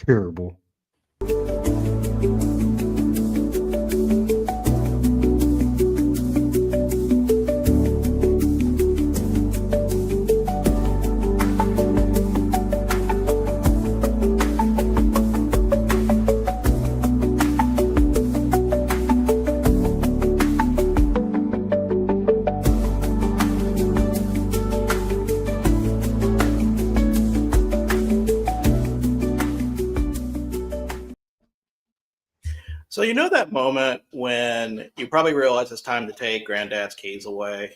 Terrible. So you know that moment when you probably realize it's time to take Granddad's keys away?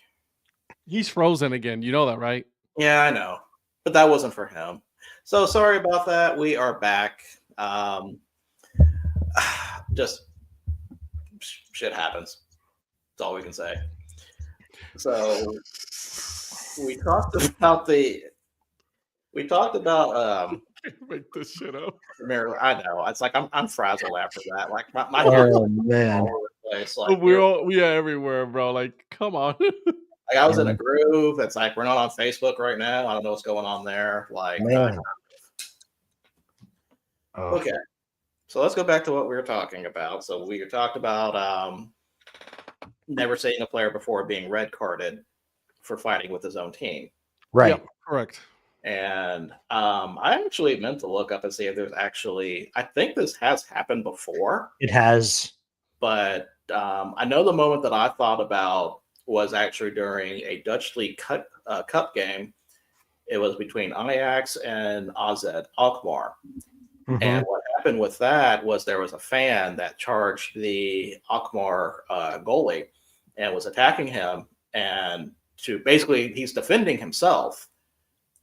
He's frozen again. You know that, right? Yeah, I know, but that wasn't for him. So sorry about that. We are back. Just shit happens. That's all we can say. So we talked about Make this shit up. I know. It's like I'm frazzled after that. Like my Oh man. all over the place. Like we are everywhere, bro. Like, come on. like I was in a groove. It's like we're not on Facebook right now. I don't know what's going on there. Like Man. okay. So let's go back to what we were talking about. So we talked about never seeing a player before being red carded for fighting with his own team. Right. Yep, correct. And I actually meant to look up and see if there's actually, I think this has happened before. It has. But I know the moment that I thought about was actually during a Dutch League Cup game. It was between Ajax and AZ Alkmaar. Mm-hmm. And what happened with that was there was a fan that charged the Alkmaar goalie and was attacking him. And he's defending himself.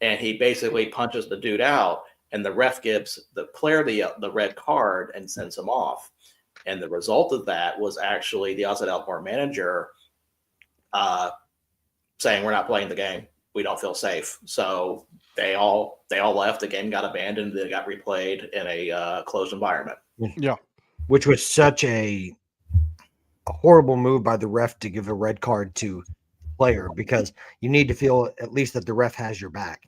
And he basically punches the dude out. And the ref gives the player the red card and sends him off. And the result of that was actually the AZ Alkmaar manager saying, "We're not playing the game. We don't feel safe." So they all left. The game got abandoned. They got replayed in a closed environment. Yeah, which was such a horrible move by the ref to give a red card to player, because you need to feel at least that the ref has your back.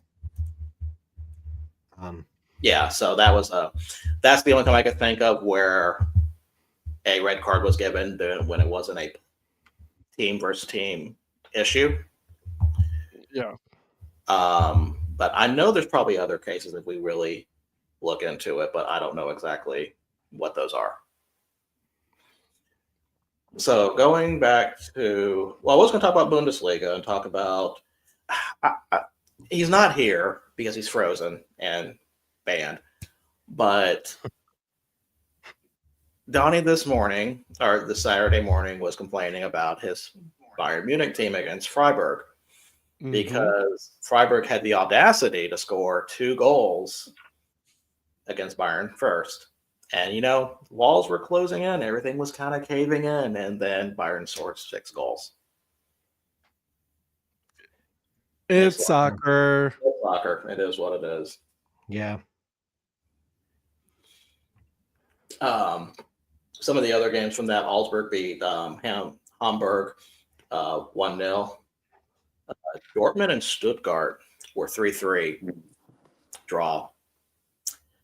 Yeah, so that's the only time I could think of where a red card was given when it wasn't a team versus team issue. Yeah. But I know there's probably other cases if we really look into it, but I don't know exactly what those are. So going back to, I was going to talk about Bundesliga and talk about, he's not here because he's frozen and banned, but Donnie this morning, or this Saturday morning, was complaining about his Bayern Munich team against Freiburg. Because Freiburg had the audacity to score 2 goals against Bayern first. And, walls were closing in. Everything was kind of caving in. And then Bayern scored 6 goals. It's soccer. It's soccer. It is what it is. Yeah. Some of the other games from that, Augsburg beat Hamburg 1-0. Dortmund and Stuttgart were 3-3 draw.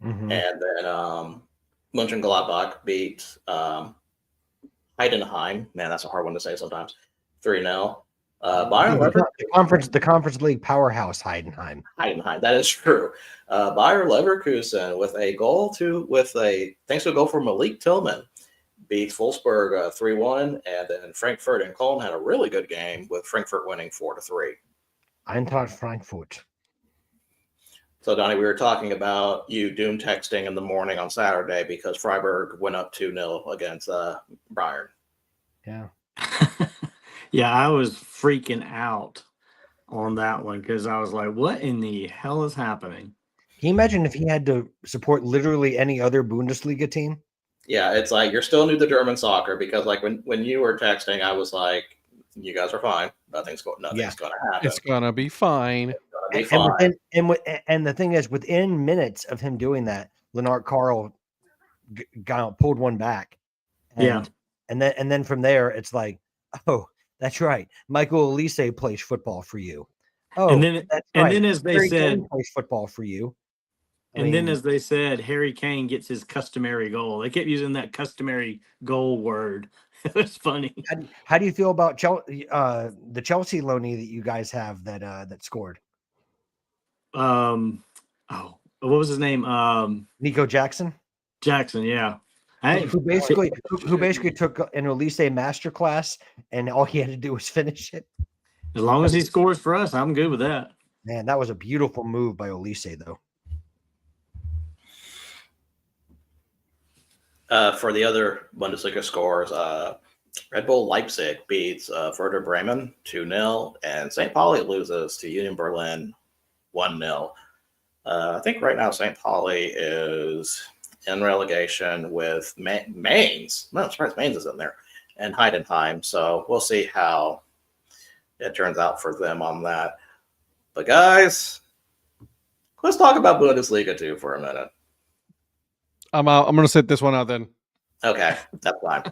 Mm-hmm. And then Mönchengladbach beat Heidenheim. Man, that's a hard one to say sometimes. 3-0. Bayern the conference league powerhouse Heidenheim. That is true. Bayer Leverkusen with a thanks to a goal from Malik Tillman, beat Wolfsburg 3-1, and then Frankfurt and Cologne had a really good game with Frankfurt winning 4-3. Eintracht Frankfurt. So, Donnie, we were talking about you doom texting in the morning on Saturday because Freiburg went up 2-0 against Bayern. Yeah. Yeah, I was freaking out on that one because I was like, what in the hell is happening? Can you imagine if he had to support literally any other Bundesliga team? Yeah, it's like you're still new to German soccer because, like, when you were texting, I was like, you guys are fine. Nothing's going to happen. It's going to be fine. And the thing is, within minutes of him doing that, Lennart Carl pulled one back. And then from there, it's like, oh, that's right. Michael Elise plays football for you. Oh, and then as they said, plays football for you. And then, as they said, Harry Kane gets his customary goal. They kept using that customary goal word. It was funny. How do you feel about the Chelsea loanee that you guys have that scored? Oh, what was his name? Nico Jackson. Jackson, yeah. Hey, Who basically took an Olise masterclass, and all he had to do was finish it. as long as he scores for us, I'm good with that. Man, that was a beautiful move by Olise, though. For the other Bundesliga scores, Red Bull Leipzig beats Werder Bremen 2-0, and St. Pauli loses to Union Berlin 1-0. I think right now St. Pauli is in relegation with Mainz. No, I'm surprised Mainz is in there, and Heidenheim. So we'll see how it turns out for them on that. But guys, let's talk about Bundesliga 2 for a minute. I'm out. I'm going to sit this one out then. Okay, that's fine.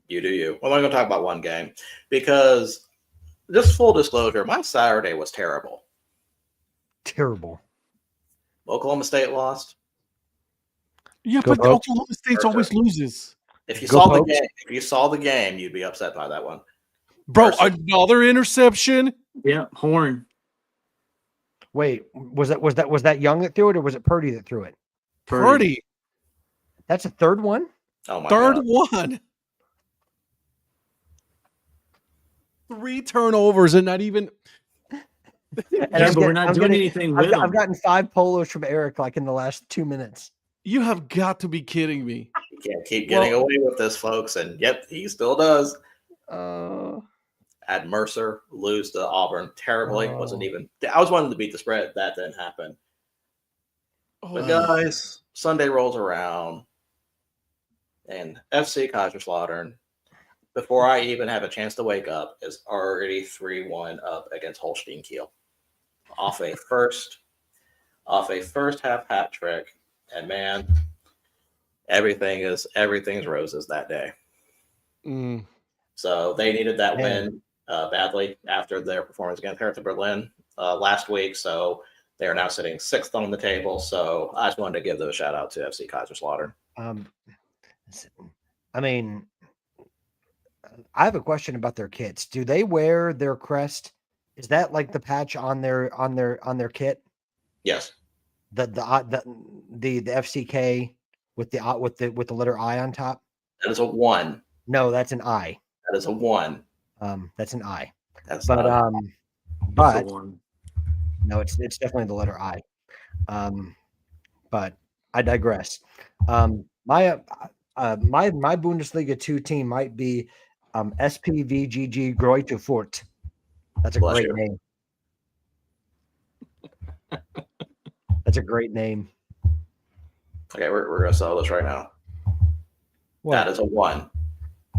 You do you. Well, I'm going to talk about one game because, just full disclosure, my Saturday was terrible. Terrible. Oklahoma State lost. Yeah, Go but Pokes. Oklahoma State always loses. If you Go saw the Pokes. game, you'd be upset by that one. Bro, Versus- another interception? Yeah, Horn. Wait, was that Young that threw it, or was it Purdy that threw it? Purdy. That's a third one. Oh my Third god! one. 3 turnovers and not even. And Yeah, I'm but we're getting- not I'm doing getting- anything with I've them. gotten 5 polos from Eric like in the last 2 minutes. You have got to be kidding me. You can't keep getting away with this, folks. And yep, he still does. Had Mercer lose to Auburn terribly. Oh. Wasn't even. I was wanting to beat the spread. That didn't happen. But guys, Sunday rolls around, and FC Kaiserslautern, before I even have a chance to wake up, is already 3-1 up against Holstein Kiel, off a first half hat trick, and man, everything's roses that day. Mm. So they needed that Man. win badly after their performance against Hertha Berlin last week. So they are now sitting 6th on the table. So I just wanted to give those shout out to FC Kaiserslautern. I mean, I have a question about their kits. Do they wear their crest? Is that like the patch on their kit? Yes. The FCK with the letter I on top? That is a 1. No, that's an I. That is a 1. That's an I. That's But not, but One. no, it's definitely the letter I. But I digress. My Bundesliga 2 team might be SPVGG Greuther Furt. That's a Bless great you. name. That's a great name. okay, we're going to settle this right now. What? That is a 1.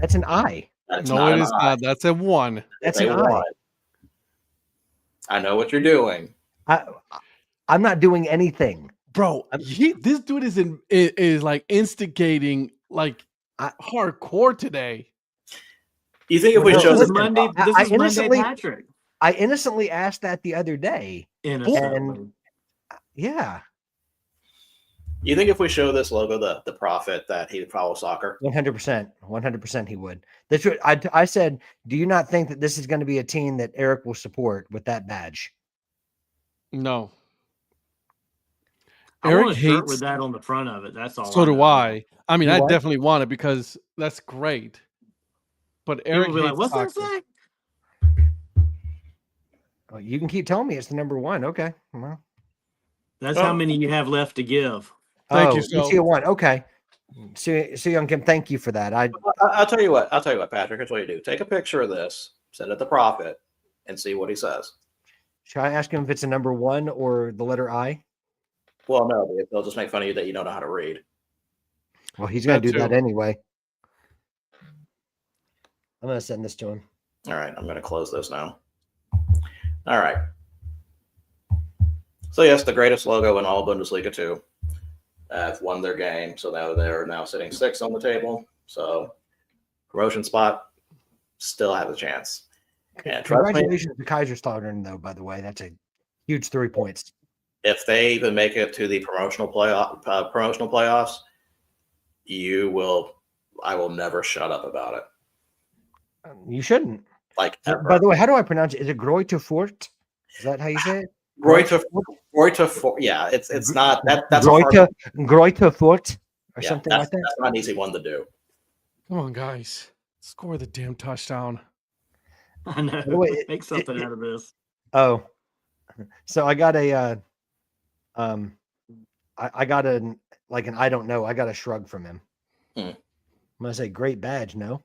That's an I. That's No, not it an is I. not. That's a 1. That's It's an a I. 1. I know what you're doing. I'm not doing anything. Bro, this dude is like instigating like hardcore today. You think if we Well, show This this is Monday. I This is Monday, innocently- Patrick. I innocently asked that the other day. Innocently. Yeah, you think if we show this logo the prophet that he'd follow soccer? 100%. He would. That's what I said. Do you not think that this is going to be a team that Eric will support with that badge? No. I Eric want a shirt hates. with that on the front of it. That's all. So do know. I. I mean, You I what? definitely want it because that's great. But People Eric will be like, hates "What's that soccer. say?" Oh, you can keep telling me it's the number 1. Okay. Well, That's Oh. how many you have left to give. Thank you, you so. see a 1. Okay. So Young Kim, thank you for that. I'll tell you what, Patrick. Here's what you do: take a picture of this, send it to Prophet, and see what he says. Should I ask him if it's a number 1 or the letter I? Well, no, they'll just make fun of you that you don't know how to read. Well, he's going to That do that too. anyway. I'm going to send this to him. All right, I'm going to close this now. All right. So yes, the greatest logo in all Bundesliga 2 have won their game, so now they're now sitting 6th on the table. So promotion spot still have a chance. And trust me, Congratulations to Kaiserslautern, though. By the way, that's a huge 3 points. if they even make it to the promotional playoffs, I will never shut up about it. You shouldn't. Like, ever. By the way, how do I pronounce it? Is it Greuther Fort? Is that how you say it? Greuther Fort. Yeah, it's not that. That's Greuther Fort or yeah, something that's, like that. that's not an easy one to do. Come on, guys. Score the damn touchdown. I know. By the way, Make something out of this. Oh, so I got a I got an I don't know. I got a shrug from him. I'm gonna say great badge. No.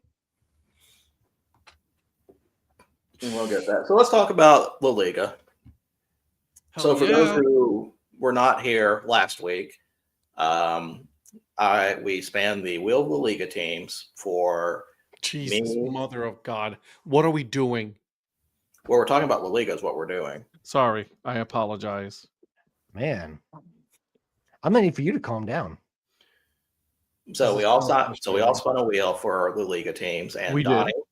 We'll get that. So let's talk about La Liga. So for those who were not here last week, we spanned the Wheel of La Liga teams for Jesus, mother of God. What are we doing? Well, we're talking about La Liga is what we're doing. Sorry, I apologize. Man, I'm gonna need for you to calm down. So we all spun a wheel for our La Liga teams, and We Donnie did.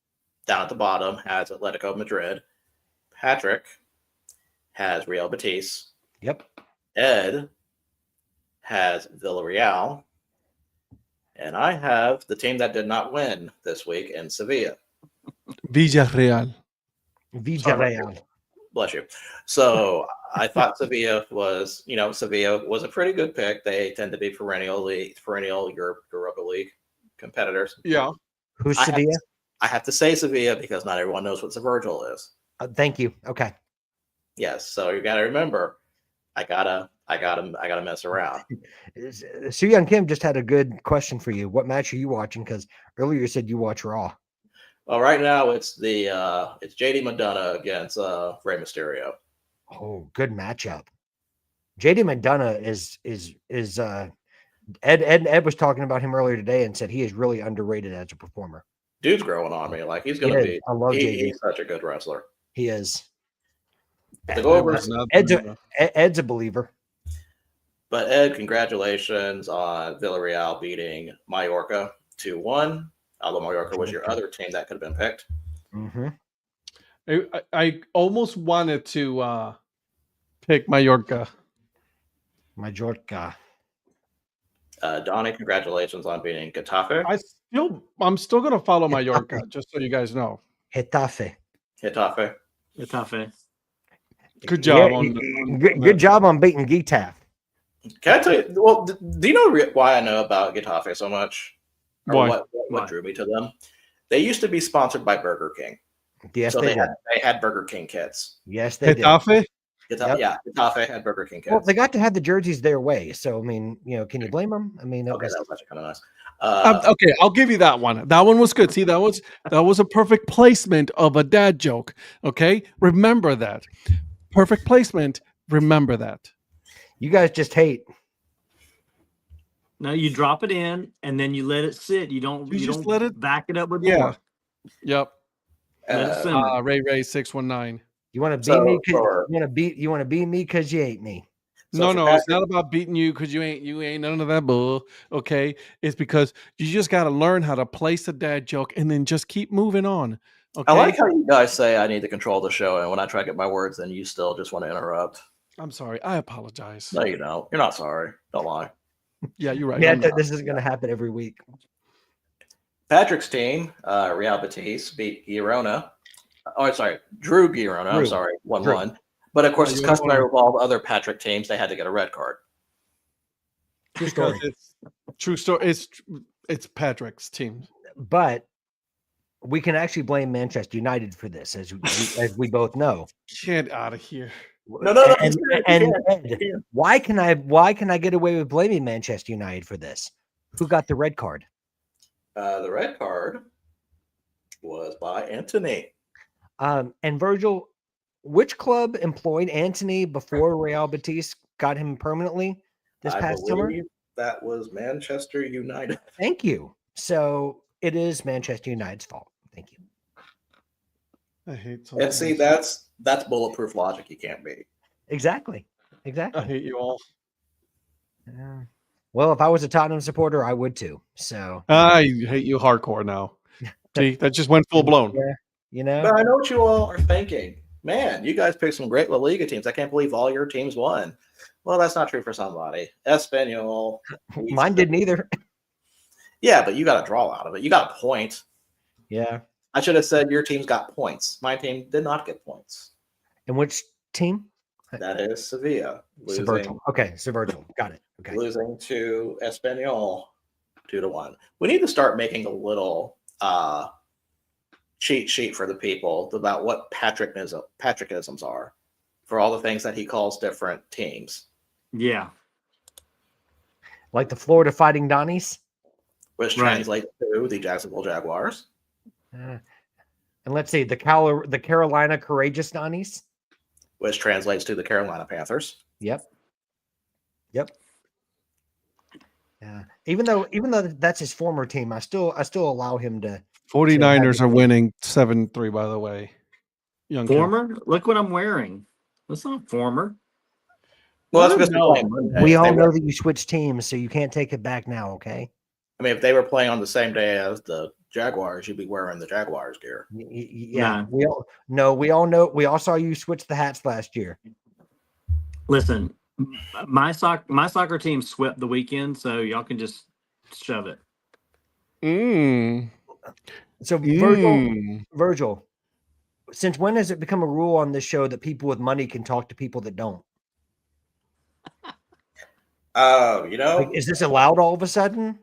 down at the bottom has Atletico Madrid. Patrick has Real Betis. Yep. Ed has Villarreal. And I have the team that did not win this week in Sevilla. Villarreal. Villarreal. Bless you. So I thought Sevilla was a pretty good pick. They tend to be perennial Europa League competitors. Yeah. Who's Sevilla? I have to say Sevilla because not everyone knows what Virgil is. Thank you. Okay. Yes. So you got to remember, I gotta mess around. Su Young Kim just had a good question for you. What match are you watching? Because earlier you said you watch Raw. Well, right now it's JD McDonough against Rey Mysterio. Oh, good matchup. JD McDonough is Ed was talking about him earlier today and said he is really underrated as a performer. Dude's growing on me. Like he's gonna be. I love JD. He's such a good wrestler. He is. To go over, Ed's a believer. But Ed, congratulations on Villarreal beating Mallorca 2-1. Although Mallorca was your other team that could have been picked. Mm-hmm. I almost wanted to pick Mallorca. Mallorca. Donnie, congratulations on beating Getafe. I'm still gonna follow Mallorca, just so you guys know. Getafe. Good job. Good job on beating Getafe. Can I tell you? Well, do you know why I know about Getafe so much? Or Why? what drew me to them? They used to be sponsored by Burger King. Yes, so they had Burger King kits. Yes, they Getafe? did. Yeah, Getafe had Burger King kits. Well, they got to have the jerseys their way. So, I mean, can you blame them? I mean, that was actually kind of nice. Okay, I'll give you that one. That one was good. See, that was a perfect placement of a dad joke. Okay, remember that. Perfect placement. Remember that. You guys just hate. No, you drop it in and then you let it sit. You don't let it back it up with yeah. more. Yep. Ray 619. You want to beat me? You want to beat me because you hate me. So no, it's not about beating you because you ain't none of that bull. Okay, it's because you just got to learn how to place a dad joke and then just keep moving on. Okay? I like how you guys say I need to control the show, and when I try to get my words, then you still just want to interrupt. I'm sorry. I apologize. No, you don't. You're not sorry. Don't lie. Yeah, you're right. Yeah, this is going to happen every week. Patrick's team, Real Betis, beat Girona. Oh, sorry, Drew Girona. I'm sorry, 1-1. But of course, it's customary with all the other Patrick teams. They had to get a red card. True story. True story. It's Patrick's team. But we can actually blame Manchester United for this, as we both know. Get out of here. No. And why can I get away with blaming Manchester United for this? Who got the red card? The red card was by Anthony. And Virgil, which club employed Anthony before Real Betis got him permanently this past summer? That was Manchester United. Thank you. So it is Manchester United's fault. Thank you. I hate. And see, that's bulletproof logic. You can't beat. Exactly. I hate you all. Well, if I was a Tottenham supporter, I would too. So I hate you hardcore now. See, that just went full blown. Yeah, But I know what you all are thinking. Man, you guys picked some great La Liga teams. I can't believe all your teams won. Well, that's not true for somebody. Espanol. Mine didn't either. Yeah, but you got a draw out of it. You got a point. Yeah. I should have said your team's got points. My team did not get points. And which team? That is Sevilla Subvertal. Okay, Subvertal. Got it. Okay. losing to Espanol 2-1. We need to start making a little cheat sheet for the people about what patriotisms are for all the things that he calls different teams. Yeah. Like the Florida Fighting Donnies. Which Right. translates to the Jacksonville Jaguars. And let's see, the Carolina Courageous Donnies. Which translates to the Carolina Panthers. Yep. Yeah. Even though that's his former team, I still allow him to. 49ers are winning 7-3, by the way. Young Ken. Former? Look what I'm wearing. That's not former. Well, Let that's because him they're know. playing Monday. We If all they know were- that you switched teams, so you can't take it back now. Okay. I mean, if they were playing on the same day as the Jaguars, you'd be wearing the Jaguars gear. Yeah. Nah. We all know. We all saw you switch the hats last year. Listen, my soccer team swept the weekend, so y'all can just shove it. So Virgil, since when has it become a rule on this show that people with money can talk to people that don't? You know, Like, is this allowed all of a sudden?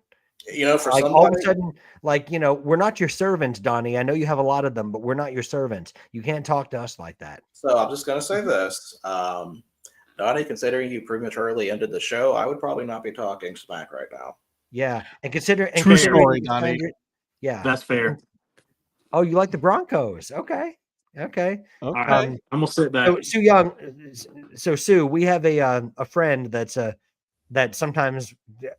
for Like all of a somebody, sudden, like, we're not your servants, Donnie. I know you have a lot of them, but we're not your servants. You can't talk to us like that. so I'm just going to say this. Donnie, considering you prematurely ended the show, I would probably not be talking smack right now. Yeah, and consider True considering story, you Donnie. signed your- Yeah. That's fair. Oh, you like the Broncos? Okay. Okay. All right. I'm gonna sit back. So Sue Young, Sue, we have a friend that sometimes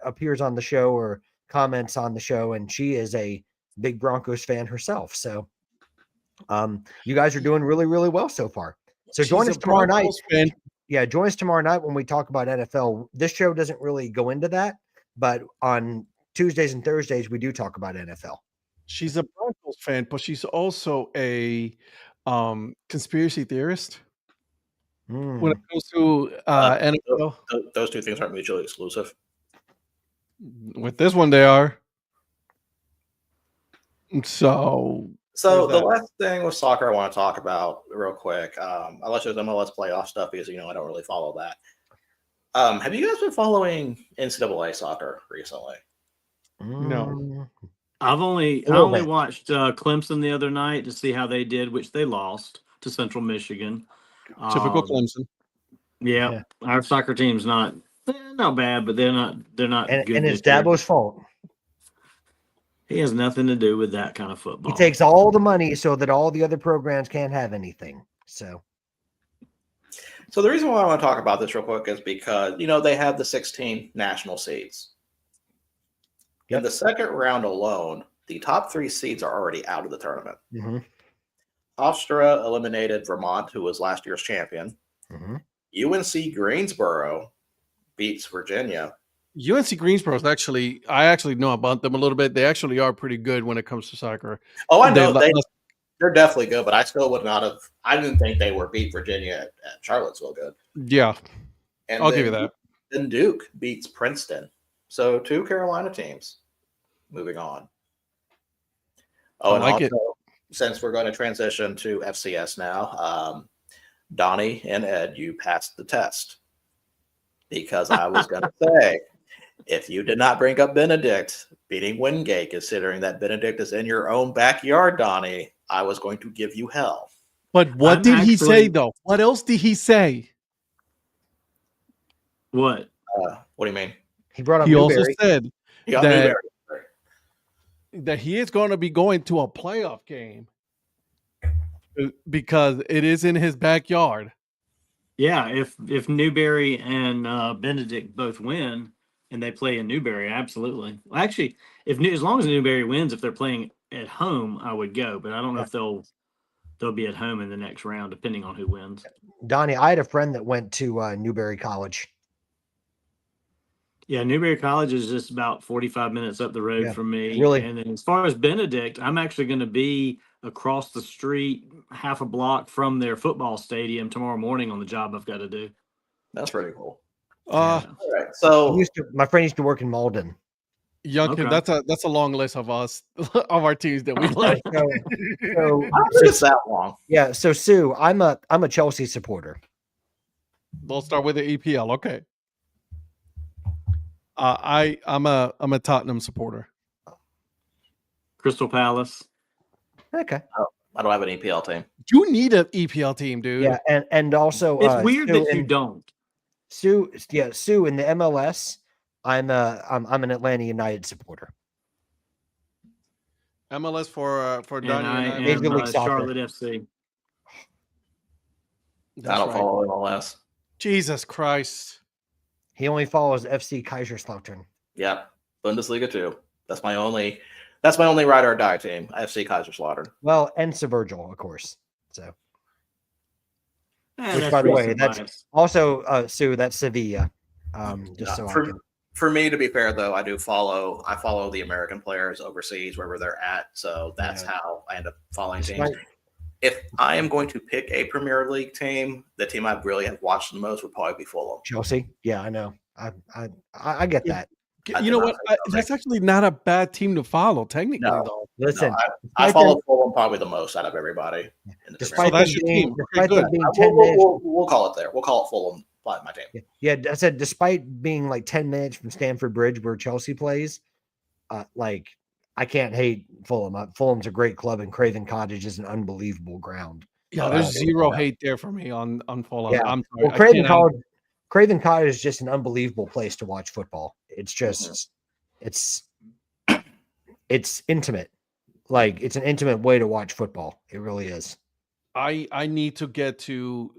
appears on the show or comments on the show, and she is a big Broncos fan herself. So, you guys are doing really, really well so far. So join She's us a tomorrow night. Broncos fan. Yeah, join us tomorrow night when we talk about NFL. This show doesn't really go into that, but on Tuesdays and Thursdays we do talk about NFL. She's a Broncos fan, but she's also a conspiracy theorist when Mm. it comes to NFL. Those two things aren't mutually exclusive. With this one, they are. So So There's the that. last thing with soccer I want to talk about real quick, unless there's MLS playoff stuff, because I don't really follow that. Have you guys been following NCAA soccer recently? No. Mm. I A only little bit. watched Clemson the other night to see how they did, which they lost to Central Michigan. typical Clemson. Yeah, Yeah. our soccer team's not bad, but they're not And good. it's this year. Dabo's fault. He has nothing to do with that kind of football. He takes all the money so that all the other programs can't have anything. So So the reason why I want to talk about this real quick is because they have the 16 national seeds. Yep. In the second round alone, the top 3 seeds are already out of the tournament. mhm, Hofstra eliminated Vermont, who was last year's champion. mhm. UNC Greensboro beats Virginia. UNC Greensboro is I actually know about them a little bit. They actually are pretty good when it comes to soccer. Oh, I know They- they're definitely good, but I still would not have. I didn't think they were beat Virginia at Charlottesville good. Yeah, And I'll then, give you that. Then Duke beats Princeton. So 2 Carolina teams. Moving on. Oh, I and like it. also, since we're going to transition to FCS now, Donnie and Ed, you passed the test. Because I was going to say, if you did not bring up Benedict beating Wingate, considering that Benedict is in your own backyard, Donnie, I was going to give you hell. But what I'm did he say actually- though? What else did he say? What? What do you mean? He brought up He also Newberry. said You got That- Newberry. that he is going to be going to a playoff game because it is in his backyard. Yeah, if Newberry and Benedict both win and they play in Newberry, absolutely. Well, actually, as long as Newberry wins, if they're playing at home, I would go. But I don't know if they'll be at home in the next round, depending on who wins. Donnie, I had a friend that went to Newberry College. Yeah, Newberry College is just about 45 minutes up the road Yeah, from me. really. And then as far as Benedict, I'm actually going to be across the street, half a block from their football stadium tomorrow morning on the job I've got to do. That's pretty cool. Uh, Yeah. All right. So My friend used to work in Malden. Youngkin, Okay. that's a long list of us of our teams that we like. So, I don't think it's that long. yeah. So Sue, I'm a Chelsea supporter. We'll start with the EPL. Okay. I'm a Tottenham supporter. Crystal Palace. Okay. I don't have an EPL team. You need an EPL team, dude. Yeah, and also It's weird Sue that you in- don't. Sue in the MLS. I'm an Atlanta United supporter. MLS for And Donnie I and I. Major am League Soccer. Charlotte FC. That's I don't right. follow MLS. Jesus Christ. He only follows FC Kaiserslautern. Yep. Bundesliga too. That's my only ride or die team. FC Kaiserslautern. Well, and Sir Virgil, of course. So Eh, Which, that's by the way, recent that's- bias. also Sue. That's Sevilla. Just so I for, can. for me, to be fair though, I follow the American players overseas wherever they're at. So that's Yeah. how I end up following teams. Right. If I am going to pick a Premier League team, the team I really have watched the most would probably be Fulham. Chelsea. Yeah, I know. I get Yeah. that. I You did know not what? say Celtic. That's actually not a bad team to follow, technically, No. though. Listen, No, I despite follow them- Fulham probably the most out of everybody. In the despite So that's them your being, team. Okay, despite them good. being Premier 10 League. minutes. We'll call it there. We'll call it Fulham. My team. Yeah, I said despite being like 10 minutes from Stamford Bridge where Chelsea plays, like I can't hate Fulham. Fulham's a great club, and Craven Cottage is an unbelievable ground. Yeah, Oh, there's that's- zero hate there for me on Fulham. Yeah. I'm sorry. Well, I Craven cannot- Cottage is just an unbelievable place to watch football. It's just it's intimate. Like it's an intimate way to watch football. It really is. I need to get to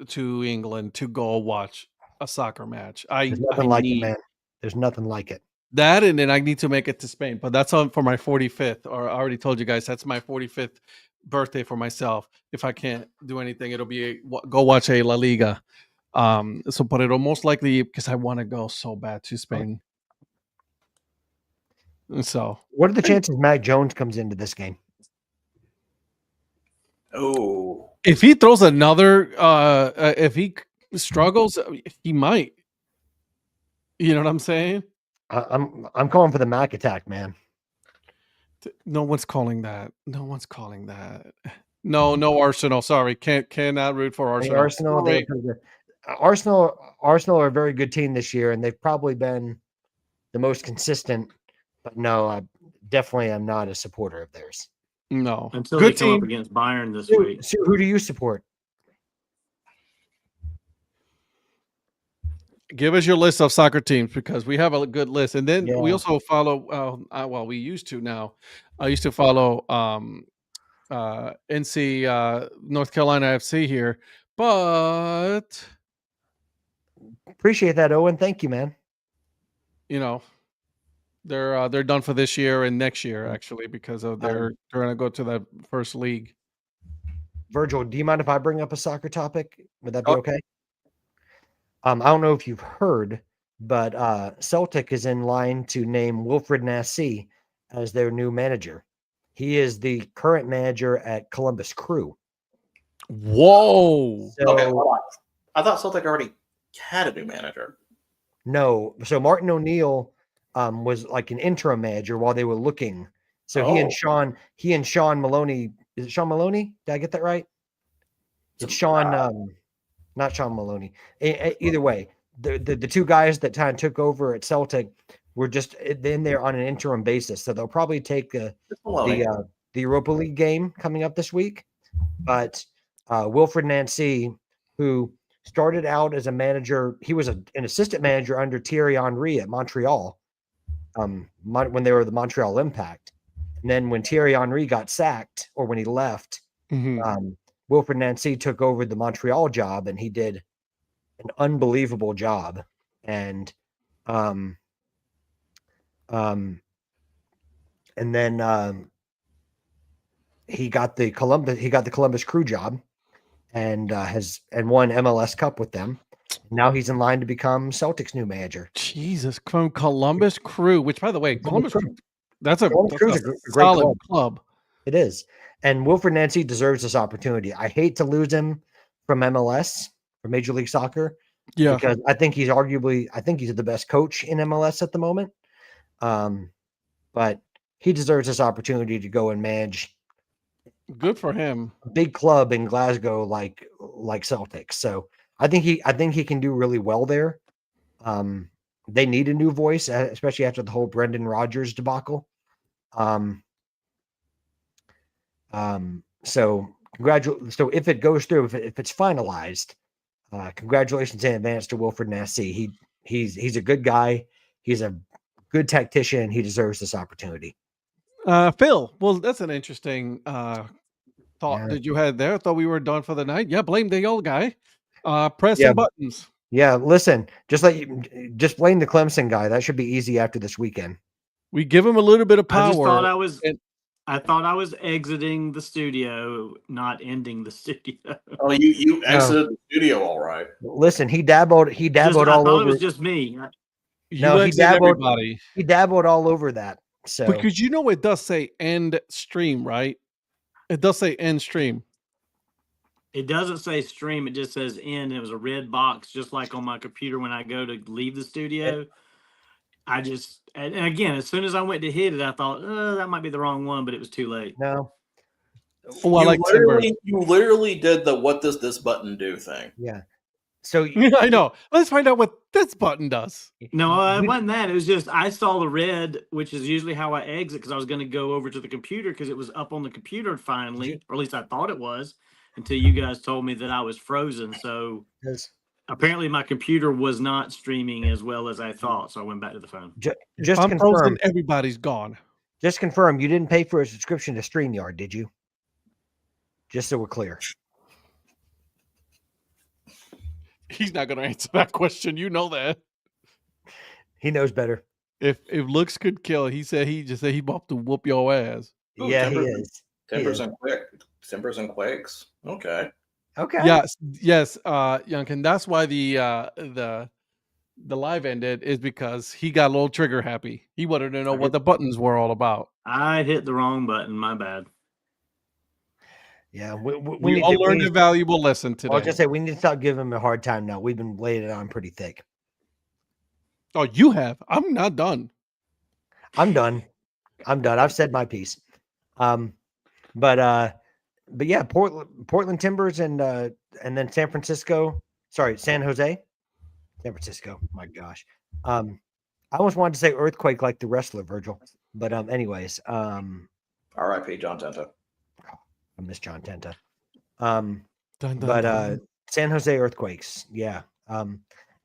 England to go watch a soccer match. There's nothing like it, man. There's nothing like it. That, and then I need to make it to Spain. But that's on for my 45th. Or I already told you guys that's my 45th birthday for myself. If I can't do anything, it'll be go watch a La Liga. So, but it'll most likely because I want to go so bad to Spain. So, What are the chances Mac Jones comes into this game? Oh, if he throws another, if he struggles, he might. You know what I'm saying? I'm calling for the Mac attack, man. No one's calling that. No one's calling that. No Arsenal. Sorry, cannot root for Hey, Arsenal. Arsenal, Sorry. Arsenal are a very good team this year, and they've probably been the most consistent. But no, I definitely am not a supporter of theirs. No. Until Good they come team. up against Bayern this Sue, week. Sue, who do you support? Give us your list of soccer teams because we have a good list, and then we Yeah. also follow. Well, we used to now. I used to follow NC North Carolina FC here, but Appreciate that, Owen. Thank you, man. you know they're done for this year and next year actually because of they're going to go to the first league. Virgil, do you mind if I bring up a soccer topic? Would that be Oh. okay? I don't know if you've heard, but Celtic is in line to name Wilfred Nassi as their new manager. He is the current manager at Columbus Crew. Whoa! So, okay. Hold on. I thought Celtic already had a new manager. no, so Martin O'Neill was like an interim manager while they were looking. So he and Sean Maloney. Is it Sean Maloney? Did I get that right? It's Sean, not Sean Maloney. Either way, the two guys that kind of took over at Celtic were just in there on an interim basis. So they'll probably take the Europa League game coming up this week. But Wilfred Nancy, who started out as a manager, he was an assistant manager under Thierry Henry at Montreal when they were the Montreal Impact. And then when Thierry Henry got sacked or when he left, Mhm. Wilfred Nancy took over the Montreal job and he did an unbelievable job. And then he got the Columbus Crew job and won MLS Cup with them. Now he's in line to become Celtics' new manager. Jesus, from Columbus Crew, which by the way, Columbus Crew, that's a Crew's a great solid club. It is. And Wilfred Nancy deserves this opportunity. I hate to lose him from MLS, from Major League Soccer, because I think he's the best coach in MLS at the moment. But he deserves this opportunity to go and manage. Good for him. A big club in Glasgow like Celtics. So I think he can do really well there. They need a new voice, especially after the whole Brendan Rodgers debacle. So if it goes through, if it's finalized, congratulations in advance to Wilfred Nancy. He's a good guy. He's a good tactician. He deserves this opportunity. Phil, well, that's an interesting thought that you had there. I thought we were done for the night. Yeah, blame the old guy. Press some buttons. Yeah, listen, just blame the Clemson guy. That should be easy after this weekend. We give him a little bit of power. I thought I was exiting the studio, not ending the studio. Oh, you exited the studio, all right. Listen, he dabbled all over. It was just me. He dabbled all over that. So because it does say end stream, right? It does say end stream. It doesn't say stream. It just says end. It was a red box, just like on my computer when I go to leave the studio. And again, as soon as I went to hit it, I thought, that might be the wrong one, but it was too late. No. You literally did the "what does this button do" thing. Yeah. So I know. Let's find out what this button does. No, it wasn't that. It was just I saw the red, which is usually how I exit because I was going to go over to the computer because it was up on the computer finally, or at least I thought it was, until you guys told me that I was frozen. So apparently my computer was not streaming as well as I thought. So I went back to the phone. Just I'm confirm. frozen, everybody's gone. Just confirm you didn't pay for a subscription to StreamYard, did you? Just so we're clear. He's not going to answer that question. You know that. He knows better. If looks could kill, he said he about to whoop your ass. Ooh, yeah, he is. Timbers and Quakes. Okay. Okay. Yes, Youngkin. That's why the live ended is because he got a little trigger happy. He wanted to know what the buttons were all about. I hit the wrong button. My bad. Yeah, we all learned a valuable lesson today. I was just say we need to stop giving him a hard time now. We've been laying it on pretty thick. Oh, you have? I'm not done. I'm done. I've said my piece. But yeah, Portland Timbers and then San Francisco. Sorry, San Jose. San Francisco. My gosh. I almost wanted to say earthquake like the wrestler Virgil. But anyways. R.I.P. John Tenta. I miss John Tenta. San Jose Earthquakes, yeah. And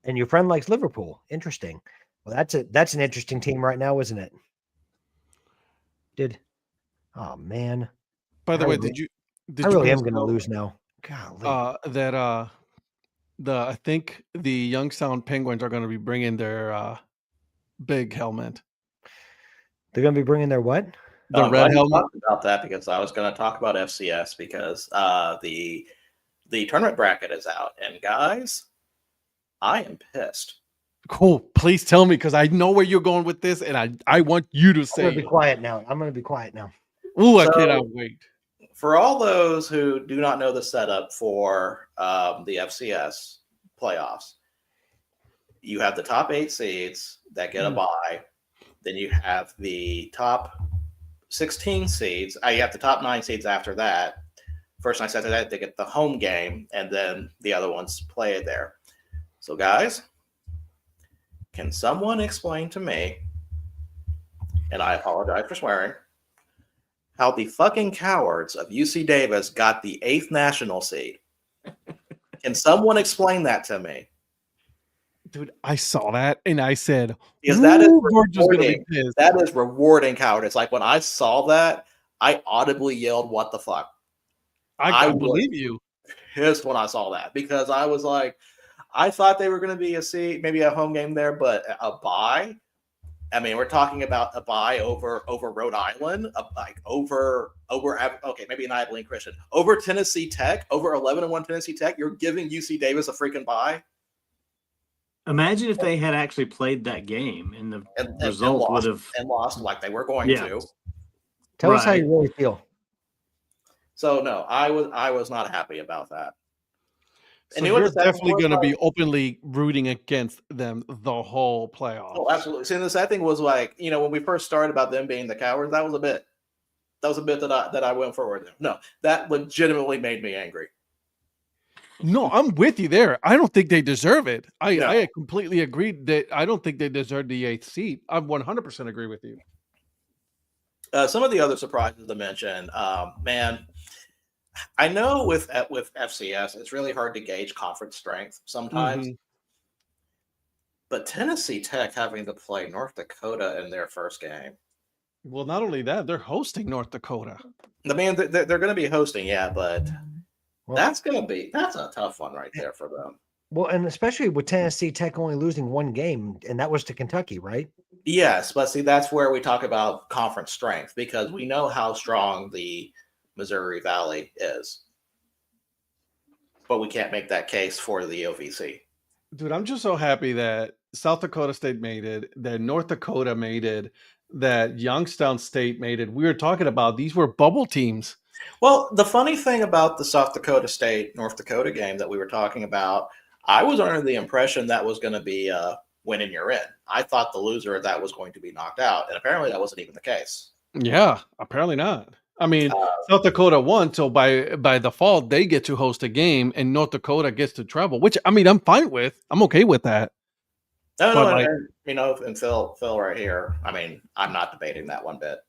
your friend likes Liverpool. Interesting. Well, that's an interesting team right now, isn't it? Oh man. By the way, I really am going to lose now. Golly. I think the Youngstown Penguins are going to be bringing their big helmet. They're going to be bringing their what? The red helmet. About that because I was going to talk about FCS because the tournament bracket is out, and guys, I am pissed. Cool. Please tell me because I know where you're going with this, and I want you to say. I'm going to be quiet now. Ooh, I cannot wait. For all those who do not know the setup for the FCS playoffs, you have the top 8 seeds that get a bye. Then you have the top 16 seeds. You have the top 9 seeds after that. First night after that, they get the home game, and then the other ones play there. So, guys, can someone explain to me, and I apologize for swearing, how the fucking cowards of UC Davis got the 8th national seed? Can someone explain that to me? Dude, I saw that and I said, because that is rewarding. That is rewarding cowardice. Like when I saw that, I audibly yelled, "What the fuck?" I believe you. Pissed when I saw that because I was like, I thought they were going to be a seed, maybe a home game there, but a bye. I mean, we're talking about a bye over Rhode Island, okay, maybe an Abilene Christian, over Tennessee Tech, over 11-1 Tennessee Tech. You're giving UC Davis a freaking bye. Imagine if they had actually played that game and the and result would have. lost like they were going Yeah. to. Tell us how Right. you really feel. So no, I was not happy about that. So And you know what you're the sad thing definitely was, going to be like- openly rooting against them the whole playoffs. Oh, absolutely. See, the sad thing was like, when we first started about them being the cowards, that was a bit that I went forward. No, that legitimately made me angry. No, I'm with you there. I don't think they deserve it. No. I completely agree that I don't think they deserve the 8th seat. I 100% agree with you. Some of the other surprises to mention, man, I know with FCS, it's really hard to gauge conference strength sometimes. Mhm. But Tennessee Tech having to play North Dakota in their first game. Well, not only that, they're hosting North Dakota. I mean, they're going to be hosting, yeah, but Well, that's a tough one right there for them. well, and especially with Tennessee Tech only losing one game, and that was to Kentucky, right? Yes, but see, that's where we talk about conference strength because we know how strong the Missouri Valley is, but we can't make that case for the OVC. Dude, I'm just so happy that South Dakota State made it, that North Dakota made it, that Youngstown State made it. We were talking about these were bubble teams. Well, the funny thing about the South Dakota State North Dakota game that we were talking about, I was under the impression that was going to be win and you're in. I thought the loser of that was going to be knocked out, and apparently that wasn't even the case. Yeah, apparently not. I mean, South Dakota won, so by default they get to host a game, and North Dakota gets to travel. Which I mean, I'm fine with. I'm okay with that. No, But, like- and Phil right here. I mean, I'm not debating that one bit.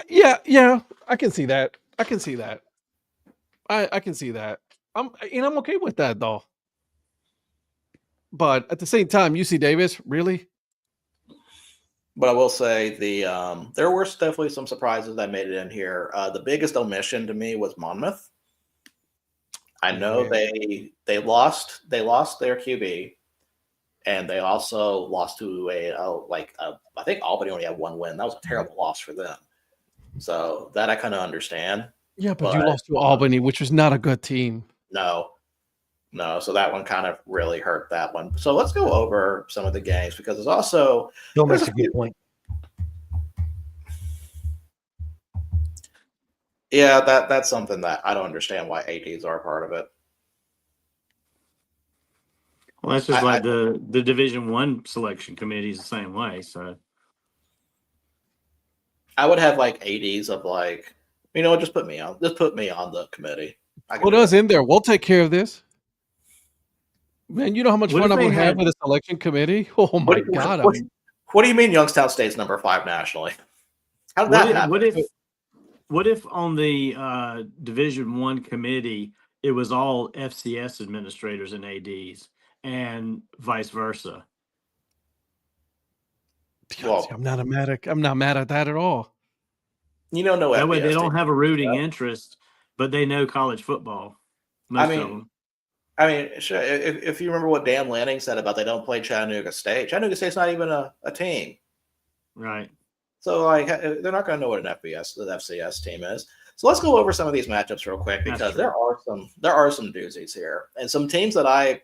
Yeah, I can see that. I can see that. I can see that. I'm okay with that though. But at the same time, UC Davis, really? But I will say there were definitely some surprises that made it in here. The biggest omission to me was Monmouth. I know they lost their QB, and they also lost to I think Albany only had one win. That was a terrible loss for them. So that I kind of understand. Yeah, but you But- lost to Albany, which was not a good team. No. So that one kind of really hurt that one. So let's go over some of the games because there's also Bill makes a good point. yeah that's something that I don't understand why ADs are part of it. Well, that's just I- like the Division One selection committee is the same way. So I would have like ADs of like just put me on the committee. I can Put do us it. in there. We'll take care of this. Man, you know how much What fun if I they would have had- with a selection committee? Oh my God. What do you mean Youngstown State's number 5 nationally? How did that happen? what if on the Division One committee it was all FCS administrators and ADs and vice versa? Well- I'm not mad at that at all. You don't know That way they FBS don't team. have a rooting interest, but they know college football. Most mean, of them. I mean, sure, if you remember what Dan Lanning said about they don't play Chattanooga State's not even a team. Right. So like they're not going to know what an FCS team is. So let's go over some of these matchups real quick That's because true. there are some doozies here and some teams that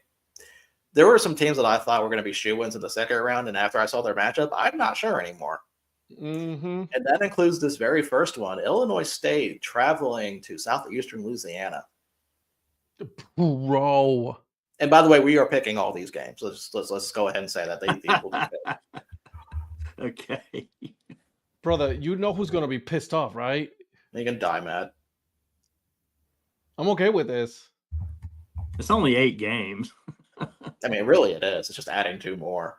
there were some teams that I thought were going to be shoo-ins in the second round, and after I saw their matchup, I'm not sure anymore. Mm-hmm. And that includes this very first one, Illinois State traveling to southeastern Louisiana. Bro. And by the way, we are picking all these games. Let's go ahead and say that these will be picked. Okay. Brother, you know who's going to be pissed off, right? You can die mad. I'm okay with this. It's only 8 games. I mean, really, it is. It's just adding 2 more.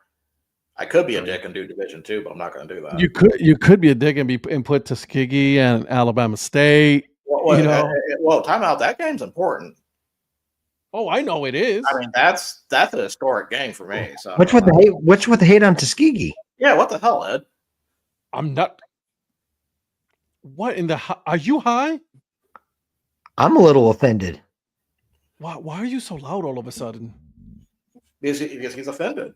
I could be a dick and do Division 2, but I'm not going to do that. You could be a dick and be input Tuskegee and Alabama State. Well, you timeout. That game's important. Oh, I know it is. I mean, that's a historic game for me. So What's with the hate on Tuskegee? yeah, what the hell, Ed? I'm not. What in the? Are you high? I'm a little offended. Why are you so loud all of a sudden? Because he's offended.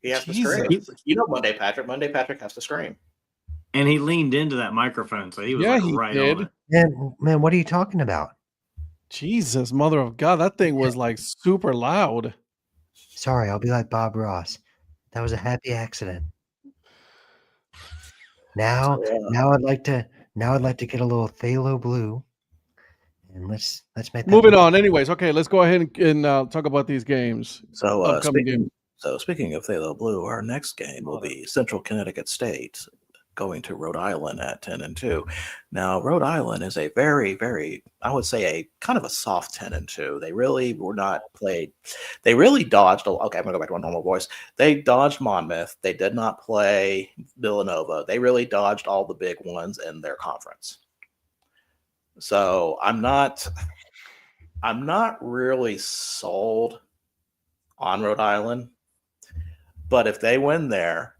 He has to Jesus. scream. You know, Monday Patrick has to scream. And he leaned into that microphone, so he was Yeah, like he right did. on it. Man, what are you talking about? Jesus, mother of God, that thing was like super loud. Sorry, I'll be like Bob Ross. That was a happy accident. Now, So, now I'd like to get a little phthalo blue, and let's make that Moving on. Anyways, okay, let's go ahead and talk about these games. So, Upcoming games. speaking of Phthalo Blue, our next game will be Central Connecticut State going to Rhode Island at 10-2. Now, Rhode Island is a very, very, I would say, a kind of a soft 10-2. They really were not played. They really dodged. Okay, I'm gonna go back to my normal voice. They dodged Monmouth. They did not play Villanova. They really dodged all the big ones in their conference. So I'm not really sold on Rhode Island. But if they win there,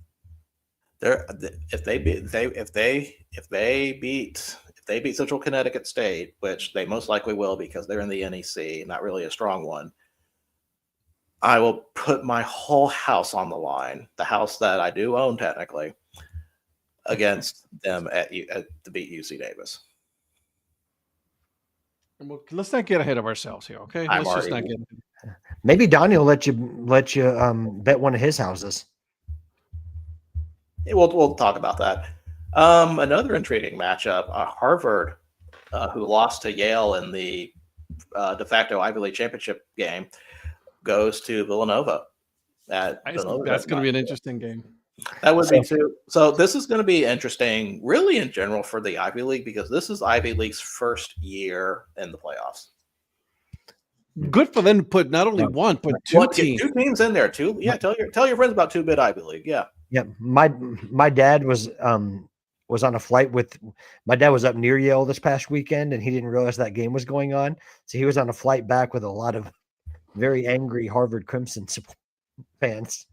if they beat Central Connecticut State, which they most likely will because they're in the NEC, not really a strong one, I will put my whole house on the line, the house that I do own technically, against them to beat UC Davis. Well, let's not get ahead of ourselves here, okay? I'm Let's just not already- get. Maybe Donnie will let you bet one of his houses. We'll talk about that. Another intriguing matchup: Harvard, who lost to Yale in the de facto Ivy League championship game, goes to Villanova. That's going to be an interesting game. That would be too. So this is going to be interesting, really, in general for the Ivy League because this is Ivy League's first year in the playoffs. Good for them to put not only one but two teams. Two teams in there. Two. Yeah. Tell your friends about 2-bit Ivy League. Yeah. Yeah, my dad was on a flight with my dad was up near Yale this past weekend, and he didn't realize that game was going on, so he was on a flight back with a lot of very angry Harvard Crimson fans.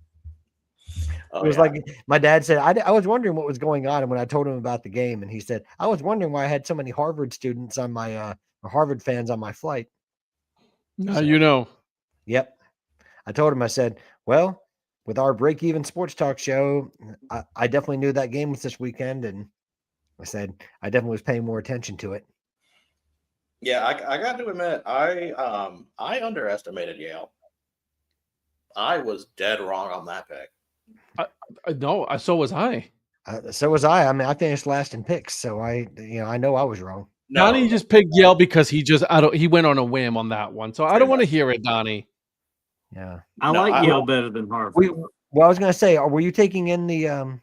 It was like my dad said, I was wondering what was going on, and when I told him about the game, and he said, I was wondering why I had so many Harvard students on my Harvard fans on my flight. Now you know. Yep, I told him. I said, well, with our break-even sports talk show, I definitely knew that game was this weekend, and I said I definitely was paying more attention to it. Yeah, I got to admit, I underestimated Yale. I was dead wrong on that pick. No, so was I. So was I. I mean, I finished last in picks, so I know I was wrong. No, Donnie just picked Yale because he went on a whim on that one. So I don't want to hear it, Donnie. Yeah, I like Yale better than Harvard. Well, I was going to say, were you taking in the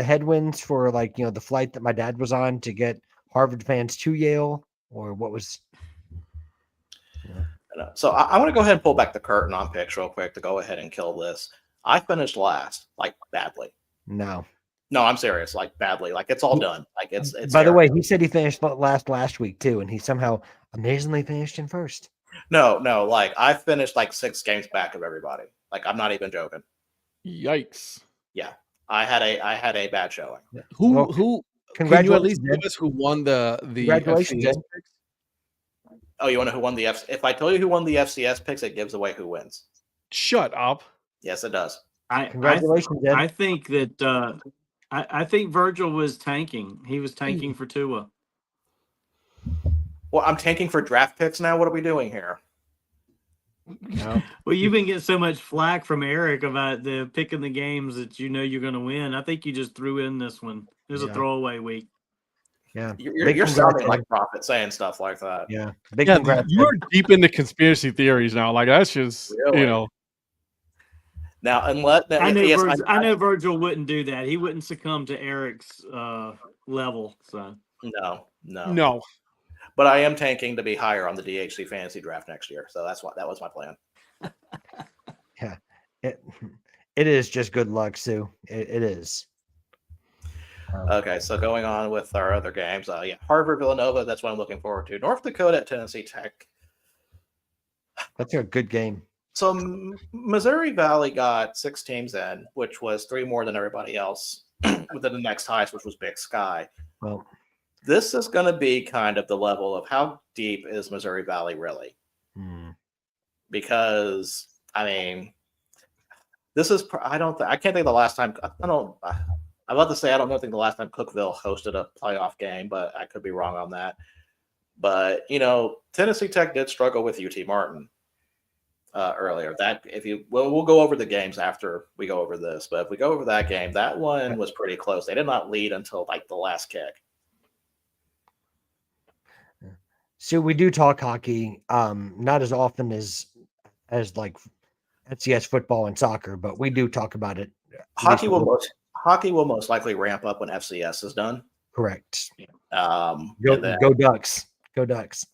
headwinds for the flight that my dad was on to get Harvard fans to Yale, or what was? So I want to go ahead and pull back the curtain on picks real quick to go ahead and kill this. I finished last, badly. No, I'm serious, badly. It's all done. It's. By the way, he said he finished last week too, and he somehow amazingly finished in first. No, I finished 6 games back of everybody. I'm not even joking. Yikes! Yeah, I had a bad showing. Who? Congratulations! Can you at least give us who won the Congratulations! FCS picks? Oh, you want to know who won the If I tell you who won the FCS picks, it gives away who wins. Shut up! Yes, it does. Congratulations, Ed. I think that I think Virgil was tanking. He was tanking for Tua. Well, I'm tanking for draft picks now. What are we doing here? No. Well, you've been getting so much flack from Eric about the picking the games that you're going to win. I think you just threw in this one. It was a throwaway week. Yeah, you're sounding like Prophet saying stuff like that. Yeah, You're deep into conspiracy theories now. That's just Really? Now, I know Virgil wouldn't do that. He wouldn't succumb to Eric's level. So no. But I am tanking to be higher on the DHC fantasy draft next year. So that was my plan. Yeah, it is just good luck, Sue. It is. Okay, so going on with our other games, Harvard, Villanova. That's what I'm looking forward to. North Dakota at Tennessee Tech. That's a good game. So Missouri Valley got 6 teams in, which was 3 more than everybody else. Within the next highest, which was Big Sky. Well, this is going to be kind of the level of how deep is Missouri Valley really? Because this is I can't think of the last time. I'm about to say I don't think the last time Cookeville hosted a playoff game, but I could be wrong on that. But Tennessee Tech did struggle with UT Martin earlier. That we'll go over the games after we go over this, but if we go over that game, that one was pretty close. They did not lead until like the last kick. So we do talk hockey, not as often as like FCS football and soccer, but we do talk about it. Hockey will most likely ramp up when FCS is done. Correct. Go Ducks. Go Ducks.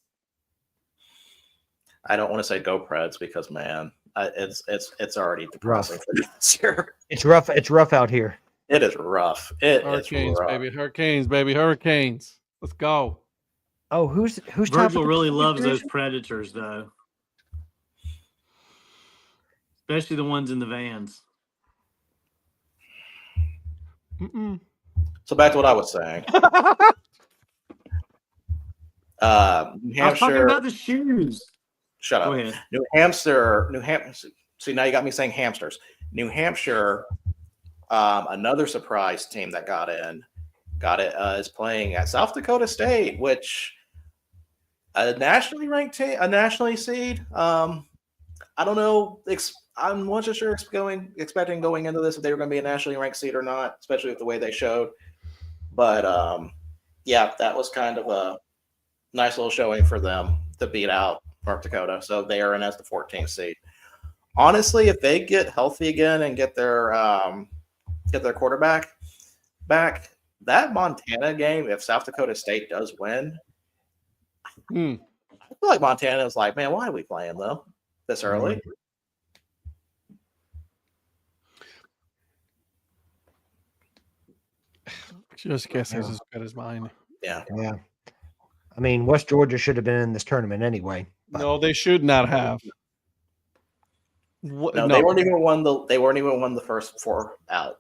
I don't want to say go Preds because man, it's already depressing for this year. It's rough. It's rough out here. It is rough. Hurricanes, baby. Hurricanes. Let's go. Oh, who's Virgil really loves those Predators though, especially the ones in the vans. So back to what I was saying. New I was talking Hampshire. about the shoes. Shut up. Go ahead. New Hampshire. See, now you got me saying hamsters. New Hampshire, another surprise team that got it is playing at South Dakota State, which a nationally ranked team, a nationally seed. I don't know. I wasn't sure expecting going into this if they were going to be a nationally ranked seed or not, especially with the way they showed. But yeah, that was kind of a nice little showing for them to beat out North Dakota. So they are in as the 14th seed. Honestly, if they get healthy again and get their quarterback back, that Montana game, if South Dakota State does win, I feel like Montana is like, man, why are we playing them this early? Just guess is as good as mine. Yeah. I mean, West Georgia should have been in this tournament anyway. But. No, they should not have. No, they weren't even one the first four out.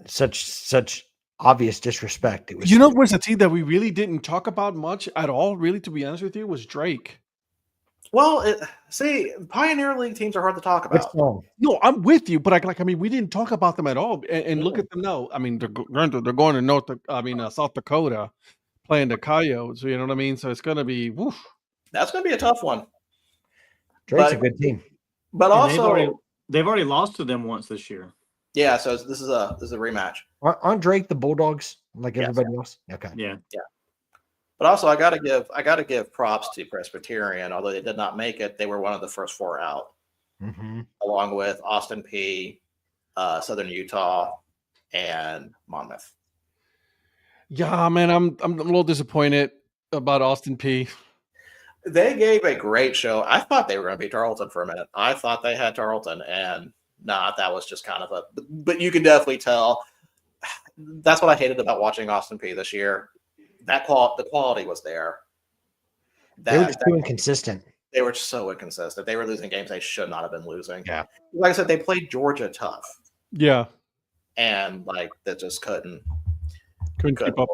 Such obvious disrespect. It was. Where's a team that we really didn't talk about much at all, really, to be honest with you, was Drake. Well, Pioneer League teams are hard to talk about. No, I'm with you, but we didn't talk about them at all. And look at them now. I mean, they're going to South Dakota, playing the Coyotes. You know what I mean? So it's going to be, woof. That's going to be a tough one. Drake's a good team, but also they've already lost to them once this year. Yeah, so this is a rematch. Aren't Drake the Bulldogs like everybody else? Okay. Yeah. But also, I gotta give props to Presbyterian. Although they did not make it, they were one of the first four out, along with Austin Peay, Southern Utah, and Monmouth. Yeah, man, I'm a little disappointed about Austin Peay. They gave a great show. I thought they were going to be Tarleton for a minute. I thought they had Tarleton, and that was just kind of but you can definitely tell. That's what I hated about watching Austin Peay this year. The quality was there. They were just too inconsistent. They were so inconsistent. They were losing games they should not have been losing. Yeah. Like I said, they played Georgia tough. Yeah. And they just couldn't keep up.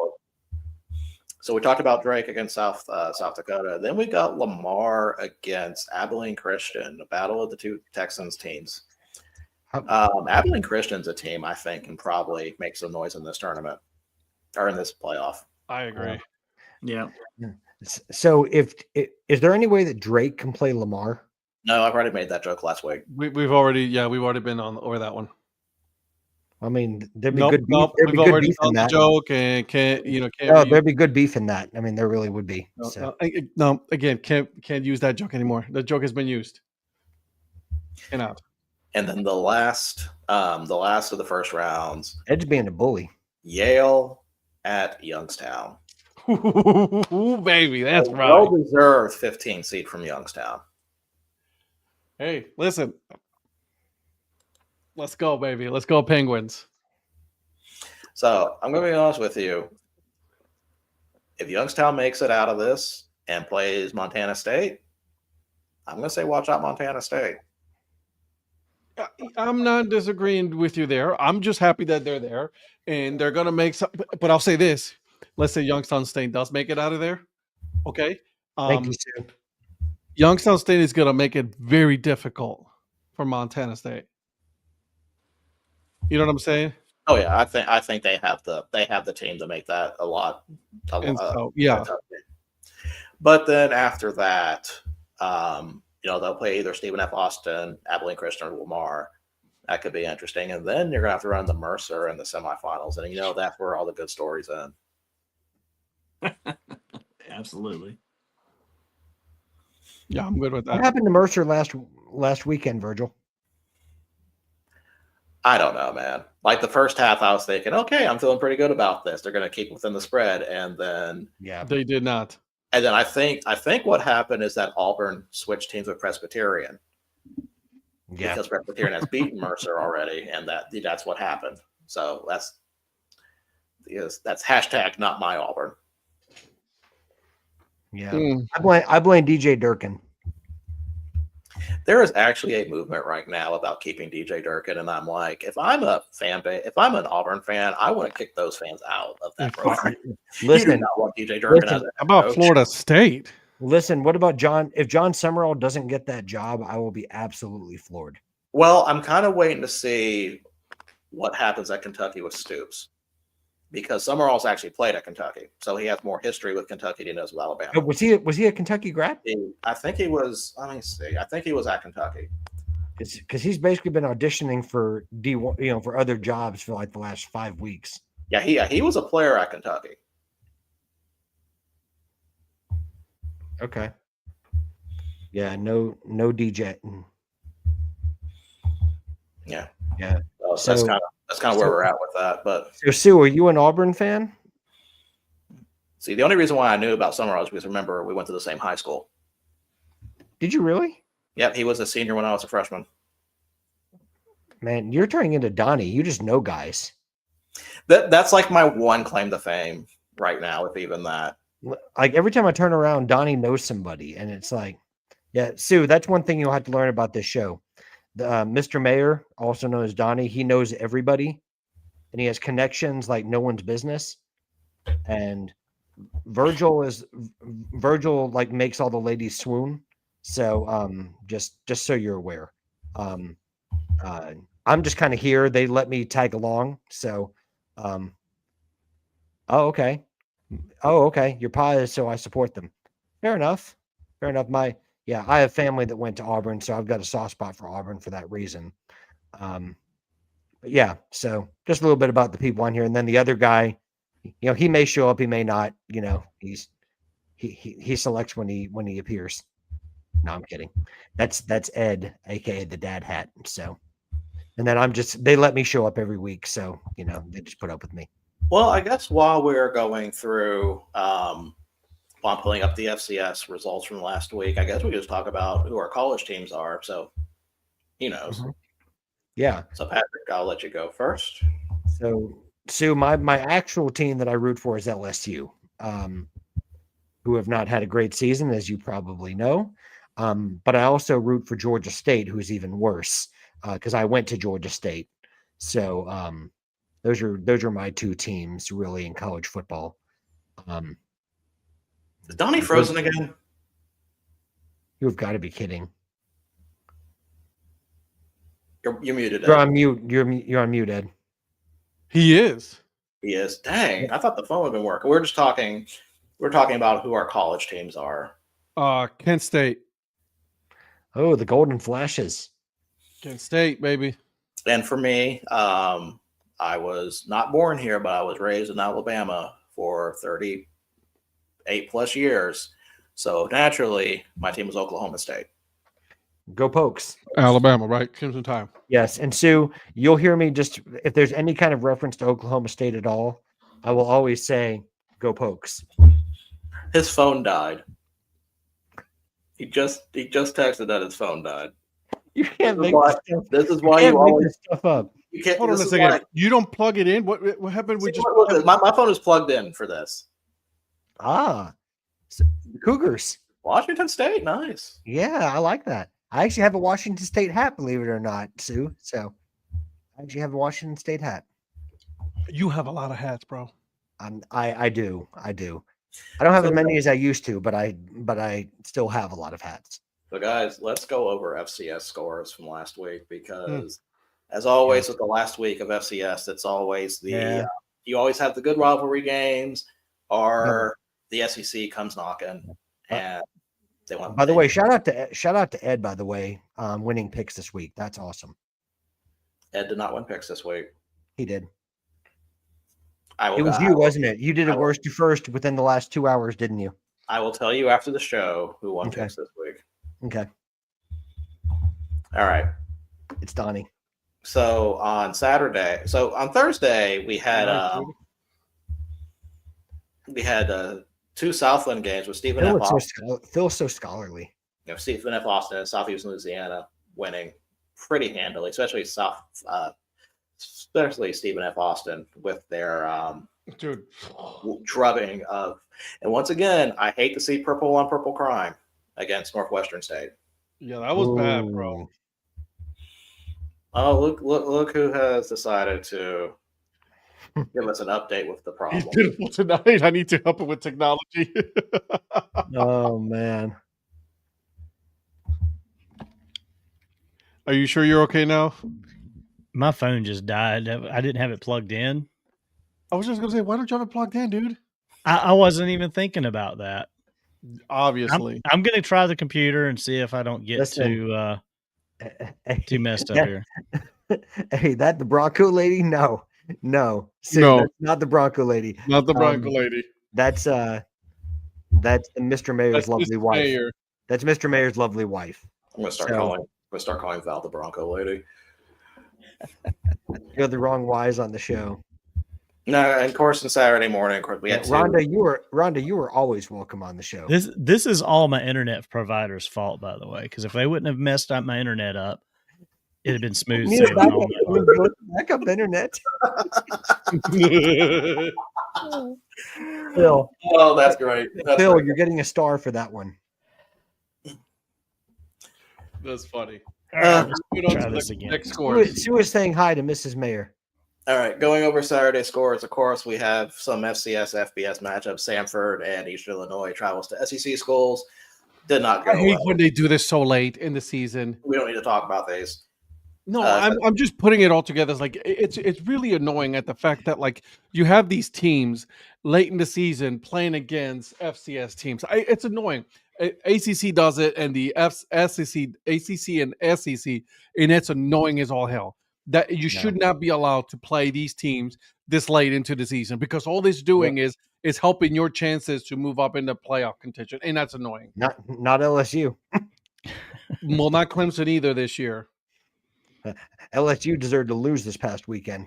So we talked about Drake against South Dakota. Then we got Lamar against Abilene Christian, a battle of the two Texans teams. Abilene Christian's a team I think can probably make some noise in this tournament or in this playoff. I agree. Yeah. So is there any way that Drake can play Lamar? No, I've already made that joke last week. We've already been on over that one. I mean, there'd be good beef. There'd be good beef in that joke, and there'd be good beef in that. I mean, there really would be. No, again, can't use that joke anymore. The joke has been used. Cannot. And then the last of the first rounds, Edge being a bully. Yale at Youngstown. Ooh, baby, that's right. Well-deserved 15 seed from Youngstown. Hey, listen. Let's go, baby. Let's go, Penguins. So I'm going to be honest with you. If Youngstown makes it out of this and plays Montana State, I'm going to say watch out Montana State. I'm not disagreeing with you there. I'm just happy that they're there and they're going to make some. But I'll say this. Let's say Youngstown State does make it out of there. Okay. Thank you, Sue. Youngstown State is going to make it very difficult for Montana State. You know what I'm saying? Oh yeah, I think they have the team to make that a lot. So, yeah. But then after that, they'll play either Stephen F. Austin, Abilene Christian, or Lamar. That could be interesting. And then you're going to have to run the Mercer in the semifinals. And, that's where all the good stories end. Absolutely. Yeah, I'm good with What that. happened to Mercer last weekend, Virgil? I don't know, man. Like the first half, I was thinking, okay, I'm feeling pretty good about this. They're going to keep within the spread. And then They did not. And then I think what happened is that Auburn switched teams with Presbyterian because Presbyterian has beaten Mercer already, and that's what happened. So that's hashtag not my Auburn. Yeah. I blame DJ Durkin. There is actually a movement right now about keeping DJ Durkin, and I'm like, if I'm an Auburn fan, I want to kick those fans out of that program. Listen, you do not want DJ Durkin as a How about coach. Florida State? Listen, what about John? If John Summerall doesn't get that job, I will be absolutely floored. Well, I'm kind of waiting to see what happens at Kentucky with Stoops, because Summerall's actually played at Kentucky, so he has more history with Kentucky than he does with Alabama. Was he a Kentucky grad? I think he was. Let me see. I think he was at Kentucky. Because he's basically been auditioning for D1, for other jobs for like the last 5 weeks. Yeah, he was a player at Kentucky. Okay. Yeah, no DJ. Yeah. Yeah. So that's kind of where we're at with that. But so Sue, are you an Auburn fan? See, the only reason why I knew about Summerall is because remember we went to the same high school. Did you really? Yep, he was a senior when I was a freshman. Man, you're turning into Donnie. You just know guys. That's like my one claim to fame right now, if even that. Like every time I turn around, Donnie knows somebody, and it's like, yeah, Sue. That's one thing you'll have to learn about this show. Mr. Mayor, also known as Donnie, he knows everybody, and he has connections like no one's business. And Virgil like makes all the ladies swoon. So just so you're aware, I'm just kind of here. They let me tag along. So, oh okay. Your pa is, so I support them. Fair enough. I have family that went to Auburn, so I've got a soft spot for Auburn for that reason. But yeah, so just a little bit about the people on here, and then the other guy, he may show up, he may not. He selects when he appears. No, I'm kidding. That's Ed, aka the dad hat. So, and then they let me show up every week, so they just put up with me. Well, I guess while we're going through, while I'm pulling up the FCS results from last week, I guess we just talk about who our college teams are. So, he knows. Mm-hmm. Yeah. So, Patrick, I'll let you go first. So, Sue, my actual team that I root for is LSU, who have not had a great season, as you probably know. But I also root for Georgia State, who's even worse, because I went to Georgia State. So, those are my two teams really in college football. Is Donnie frozen again? You've got to be kidding. You're muted. You're on mute. You're on mute, Ed. He is. He is. Dang, I thought the phone had been working. We're talking about who our college teams are. Kent State. Oh, the Golden Flashes. Kent State, baby. And for me, I was not born here, but I was raised in Alabama for 38 plus years. So naturally, my team was Oklahoma State. Go Pokes. Alabama, right? Crimson Tide. Yes. And Sue, you'll hear me just, if there's any kind of reference to Oklahoma State at all, I will always say, go Pokes. His phone died. He just texted that his phone died. You can't make this is why you always this stuff up. You can't. Hold on a second. You don't plug it in. What happened? We just my phone is plugged in for this. So the Cougars. Washington State, nice. Yeah, I like that. I actually have a Washington State hat, believe it or not, Sue. So I actually have a Washington State hat. You have a lot of hats, bro. I do. I don't have as many as I used to, but I still have a lot of hats. So guys, let's go over FCS scores from last week because as always with the last week of FCS, it's always you always have the good rivalry games or the SEC comes knocking and they won. By the way, shout out to Ed. By the way, winning picks this week. That's awesome. Ed did not win picks this week. He did. It was you, wasn't it? You did it worst to first within the last 2 hours, didn't you? I will tell you after the show who won Okay. picks this week. Okay. All right. It's Donnie. So on Thursday we had two Southland games with Stephen F. Austin. Phil's so scholarly. Stephen F. Austin and Southeast Louisiana winning pretty handily, especially Stephen F. Austin with their Dude, drubbing of. And once again, I hate to see purple on purple crime against Northwestern State. yeah, that was bad, bro. Oh, look who has decided to give us an update with the He's problem. beautiful tonight. I need to help him with technology. Oh man. Are you sure you're okay now? My phone just died. I didn't have it plugged in. I was just gonna say, why don't you have it plugged in, dude? I wasn't even thinking about that. Obviously. I'm going to try the computer and see if I don't get Listen. too messed up here. Hey, that the Bronco lady? No. Sid, No. that's not the Bronco lady. Not the Bronco lady. That's Mr. Mayor's That's lovely Mr. wife. Mayor. That's Mr. Mayor's lovely wife. I'm gonna start calling Val the Bronco lady. You're the wrong wise on the show. No, and of course, on Saturday morning, of course, we had Rhonda, you were always welcome on the show. This is all my internet provider's fault, by the way, because if they wouldn't have messed up my internet up, it'd have been smooth You need sailing all my backup internet. Phil, Oh, that's great. Phil, you're getting a star for that one. That's funny. Let's Move on try to this the again. next scores. She was saying hi to Mrs. Mayor. All right, going over Saturday scores. Of course, we have some FCS FBS matchups. Sanford and Eastern Illinois travels to SEC schools. Did not go I hate well. when they do this so late in the season. We don't need to talk about these. No, I'm just putting it all together. It's like it's really annoying at the fact that like you have these teams late in the season playing against FCS teams. It's annoying. ACC does it, and the SEC, ACC, and SEC, and it's annoying as all hell. That you should not be allowed to play these teams this late into the season because all this doing is helping your chances to move up into playoff contention, and that's annoying. Not LSU. Well, not Clemson either this year. LSU deserved to lose this past weekend.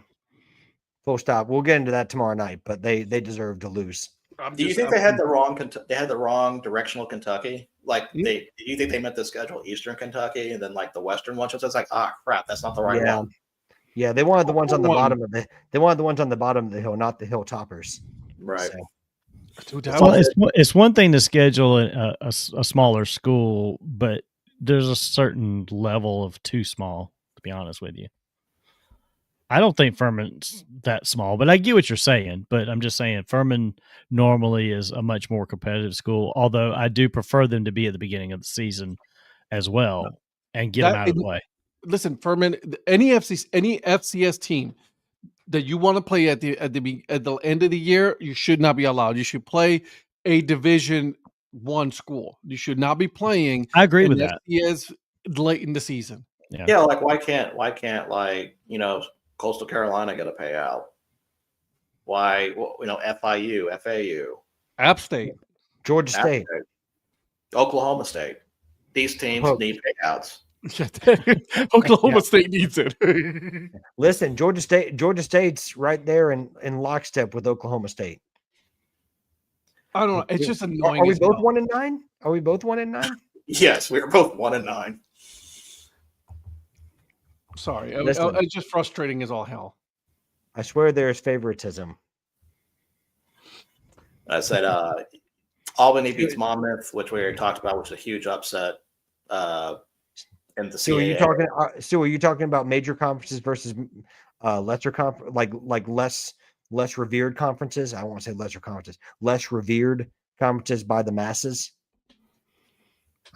Full stop. We'll get into that tomorrow night, but they deserve to lose. Do you think they had the wrong directional Kentucky? Like Hmm? do you think they meant to schedule Eastern Kentucky and then like the Western one? So it's like, crap, that's not the right one. Yeah, they wanted the ones on the bottom of the hill, not the hilltoppers. Right. So, Dude, Well, it's one thing to schedule a smaller school, but there's a certain level of too small, to be honest with you. I don't think Furman's that small, but I get what you're saying. But I'm just saying Furman normally is a much more competitive school, although I do prefer them to be at the beginning of the season as well and get them out of the way. Listen, Furman, any FCS team that you want to play at the end of the year, you should not be allowed. You should play a Division I school. You should not be playing. I agree with that. FCS late in the season. Yeah, like why can't like Coastal Carolina get a payout? Why FIU, FAU, App State, Georgia State, Oklahoma State. These teams need payouts. Oklahoma State needs it. Listen, Georgia State's right there in lockstep with Oklahoma State. I don't know. It's just annoying. Are we both 1-9? Are we both 1-9? Yes, we were both 1-9. Sorry, Listen. it's just frustrating as all hell. I swear there's favoritism. I said Albany beats Monmouth, which we already talked about, which is a huge upset. In the So are you talking about major conferences versus lesser like less revered conferences? I don't want to say lesser conferences, less revered conferences by the masses.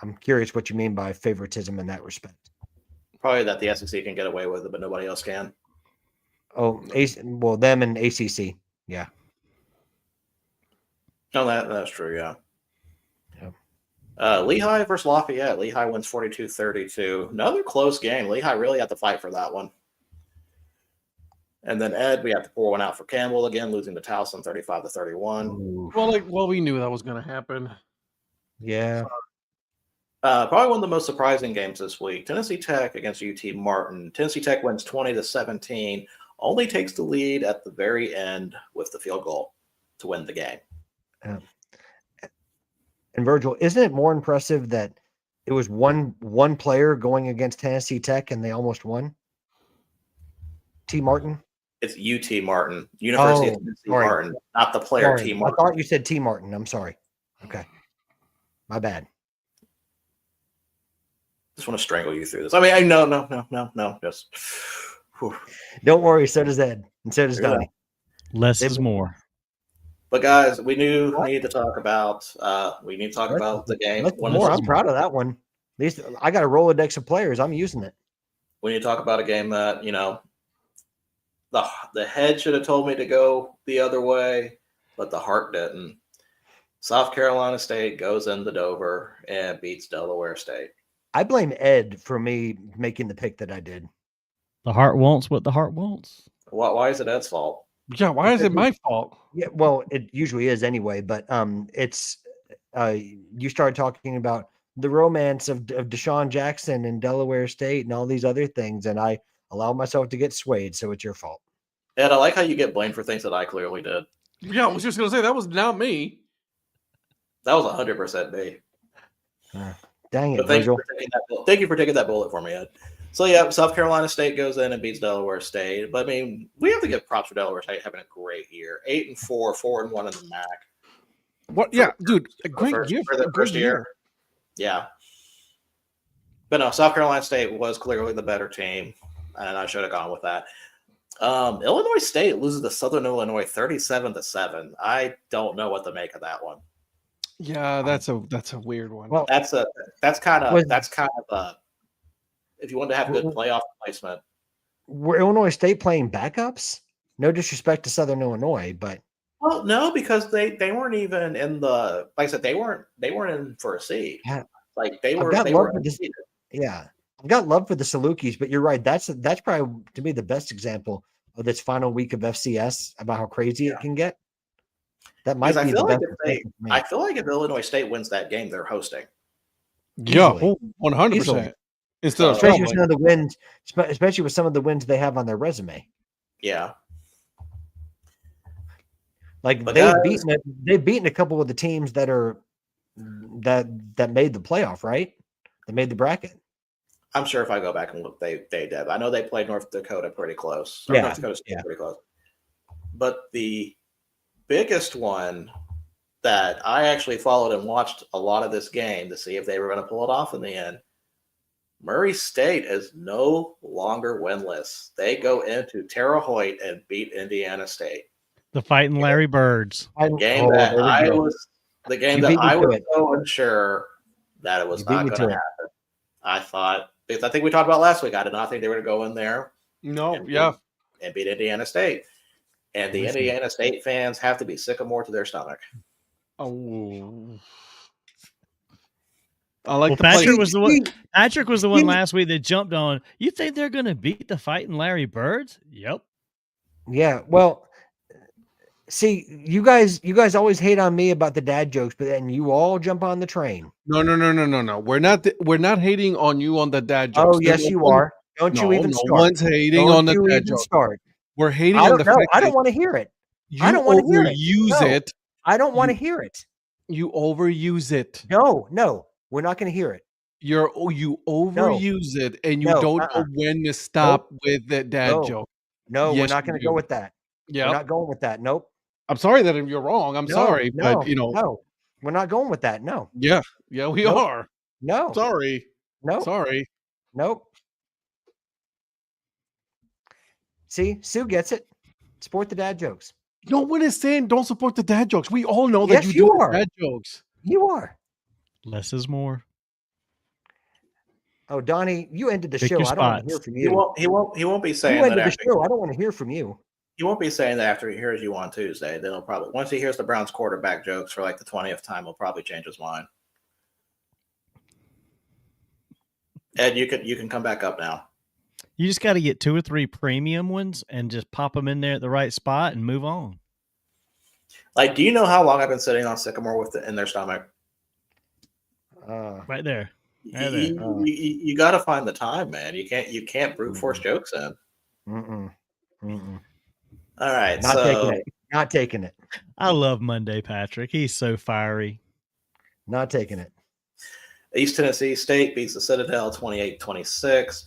I'm curious what you mean by favoritism in that respect. Probably that the SEC can get away with it, but nobody else can. Oh, them and ACC. Yeah. No, that's true. Yeah. Lehigh versus Lafayette. Lehigh wins 42-32. Another close game. Lehigh really had to fight for that one. And then Ed, we have to pour one out for Campbell again, losing to Towson 35-31. Ooh, Well, we knew that was going to happen. yeah. Probably one of the most surprising games this week. Tennessee Tech against UT Martin. Tennessee Tech wins 20-17. Only takes the lead at the very end with the field goal to win the game. And Virgil, isn't it more impressive that it was one player going against Tennessee Tech and they almost won? T. Martin? It's UT Martin, University of Tennessee sorry. Martin, not the player Sorry, T. I Martin. thought you said T. Martin. I'm sorry. Okay. My bad. Just want to strangle you through this. I mean, no. Just whew. Don't worry. So does Ed. And so does Yeah. Donnie. Less They- is more. But guys, we need to talk about the game. That's One more. of I'm proud of that one. At least I got a Rolodex of players. I'm using it. We need to talk about a game that, the head should have told me to go the other way, but the heart didn't. South Carolina State goes into Dover and beats Delaware State. I blame Ed for me making the pick that I did. The heart wants what the heart wants. Why is it Ed's fault? Yeah, why is it my fault? Yeah, well, it usually is anyway, but it's you started talking about the romance of Deshaun Jackson and Delaware State and all these other things, and I allowed myself to get swayed, so it's your fault. Ed, I like how you get blamed for things that I clearly did. Yeah, I was just going to say that was not me. That was 100% me. Dang it, But thank you, Virgil. for taking that thank you for taking that bullet for me, Ed. So yeah, South Carolina State goes in and beats Delaware State. But I mean, we have to give props for Delaware State having a great year. 8-4, 4-1 in the MAC. What? Yeah, dude, a great First- year. for their a great first year. Yeah. But no, South Carolina State was clearly the better team, and I should have gone with that. Illinois State loses to Southern Illinois 37-7. I don't know what to make of that one. Yeah, that's a weird one. Well, That's kind of Was- if you want to have good playoff placement. were Illinois State playing backups? No disrespect to Southern Illinois, but Well, no, because they weren't even in the, like I said, they weren't in for a seed. Yeah. Like they I've were got they love were for this- unseeded. yeah, I've got love for the Salukis, but you're right. That's probably to me the best example of this final week of FCS about how crazy it can get. That might Because be the best. I feel like if Illinois State wins that game, they're hosting. yeah, easily. 100%. Easily. Instead of especially with traveling. some of the wins, especially with some of the wins they have on their resume. Yeah. Like But they've beaten a couple of the teams that are that made the playoff, right? That made the bracket. I'm sure if I go back and look, they did. I know they played North Dakota pretty close. Or Yeah, North Dakota State yeah. pretty close. But the biggest one that I actually followed and watched a lot of this game to see if they were going to pull it off in the end. Murray State is no longer winless. They go into Terre Haute and beat Indiana State. The fighting Larry Birds. Game that there we I go. was the game You that beat me I to was it. so unsure that it was You beat not me going to to it. happen. I thought, because I think we talked about last week. I did not think they were going to go in there No, and yeah. beat Indiana State. And the Listen. Indiana State fans have to be sycamore to their stomach. Oh. I like Well, the play. Patrick was the one. Patrick was the one See- last week that jumped on. You think they're going to beat the fighting Larry Birds? Yep. Yeah, well, see, you guys always hate on me about the dad jokes, but then you all jump on the train. No. We're not hating on you on the dad jokes. Oh, yes, you are. Don't you even No start. one's hating Don't on the you dad even jokes. start. We're hating I on don't the know. fact I don't that want to hear it. you I don't wanna hear it. overuse No. it. I don't want to You- hear it. You overuse it. No, we're not going to hear it. You overuse it, and you No, don't uh-uh. know when to stop with the dad No. joke. No, we're Yes, not you going to go do. with that. We're Yeah, not going with that. Nope. I'm sorry that you're wrong. I'm No, sorry, no, but no, we're not going with that. No, yeah, we Nope. are. no, Sorry, no, sorry. nope. See, Sue gets it. Support the dad jokes. No one is saying don't support the dad jokes. We all know Yes, that you you do are. dad jokes. You are. Less is more. Oh, Donnie, you ended the Pick show. your I don't want to hear spots. from He you. won't be You saying that ended the after show. I don't want to hear from you. he won't be saying that after he hears you on Tuesday. Then he'll probably, once he hears the Browns quarterback jokes for like the 20th time, he'll probably change his mind. Ed, you can come back up now. You just got to get 2 or 3 premium ones and just pop them in there at the right spot and move on. Like, do you know how long I've been sitting on Sycamore with it in their stomach? Right there. Right there. You got to find the time, man. You can't brute force jokes in. All right, Not taking it. Not taking it. I love Monday, Patrick. He's so fiery. Not taking it. East Tennessee State beats the Citadel 28-26.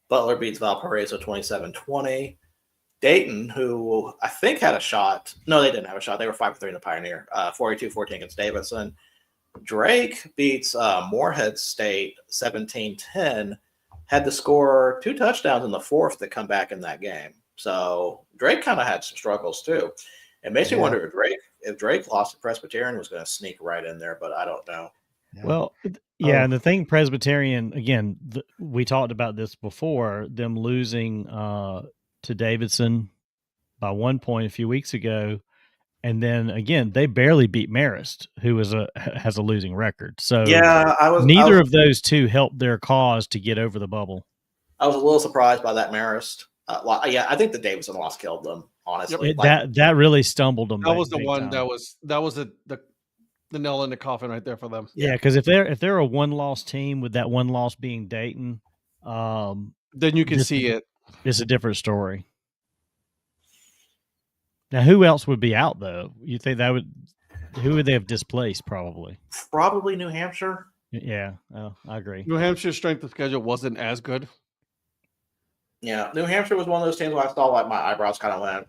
Butler beats Valparaiso 27-20. Dayton, who I think had a shot. No, they didn't have a shot. They were 5-3 in the Pioneer. 42-14 against Davidson. Drake beats Morehead State 17-10. Had to score 2 touchdowns in the fourth to come back in that game. So Drake kind of had some struggles too. It makes me wonder if Drake lost to Presbyterian was going to sneak right in there, but I don't know. Yeah. Well, yeah, and the thing, Presbyterian, again, we talked about this before, them losing to Davidson by 1 point a few weeks ago. And then again, they barely beat Marist, who has a losing record. So yeah, neither of those two helped their cause to get over the bubble. I was a little surprised by that Marist. I think the Davidson loss killed them. Honestly, that really stumbled them. That was the one time. that was the nail in the coffin right there for them. Yeah, because if they're a 1-loss team with that 1 loss being Dayton, then you can see it. It's a different story. Now, who else would be out though? You think who would they have displaced? Probably New Hampshire. Yeah, I agree. New Hampshire's strength of schedule wasn't as good. Yeah, New Hampshire was one of those teams where I saw like my eyebrows kind of went.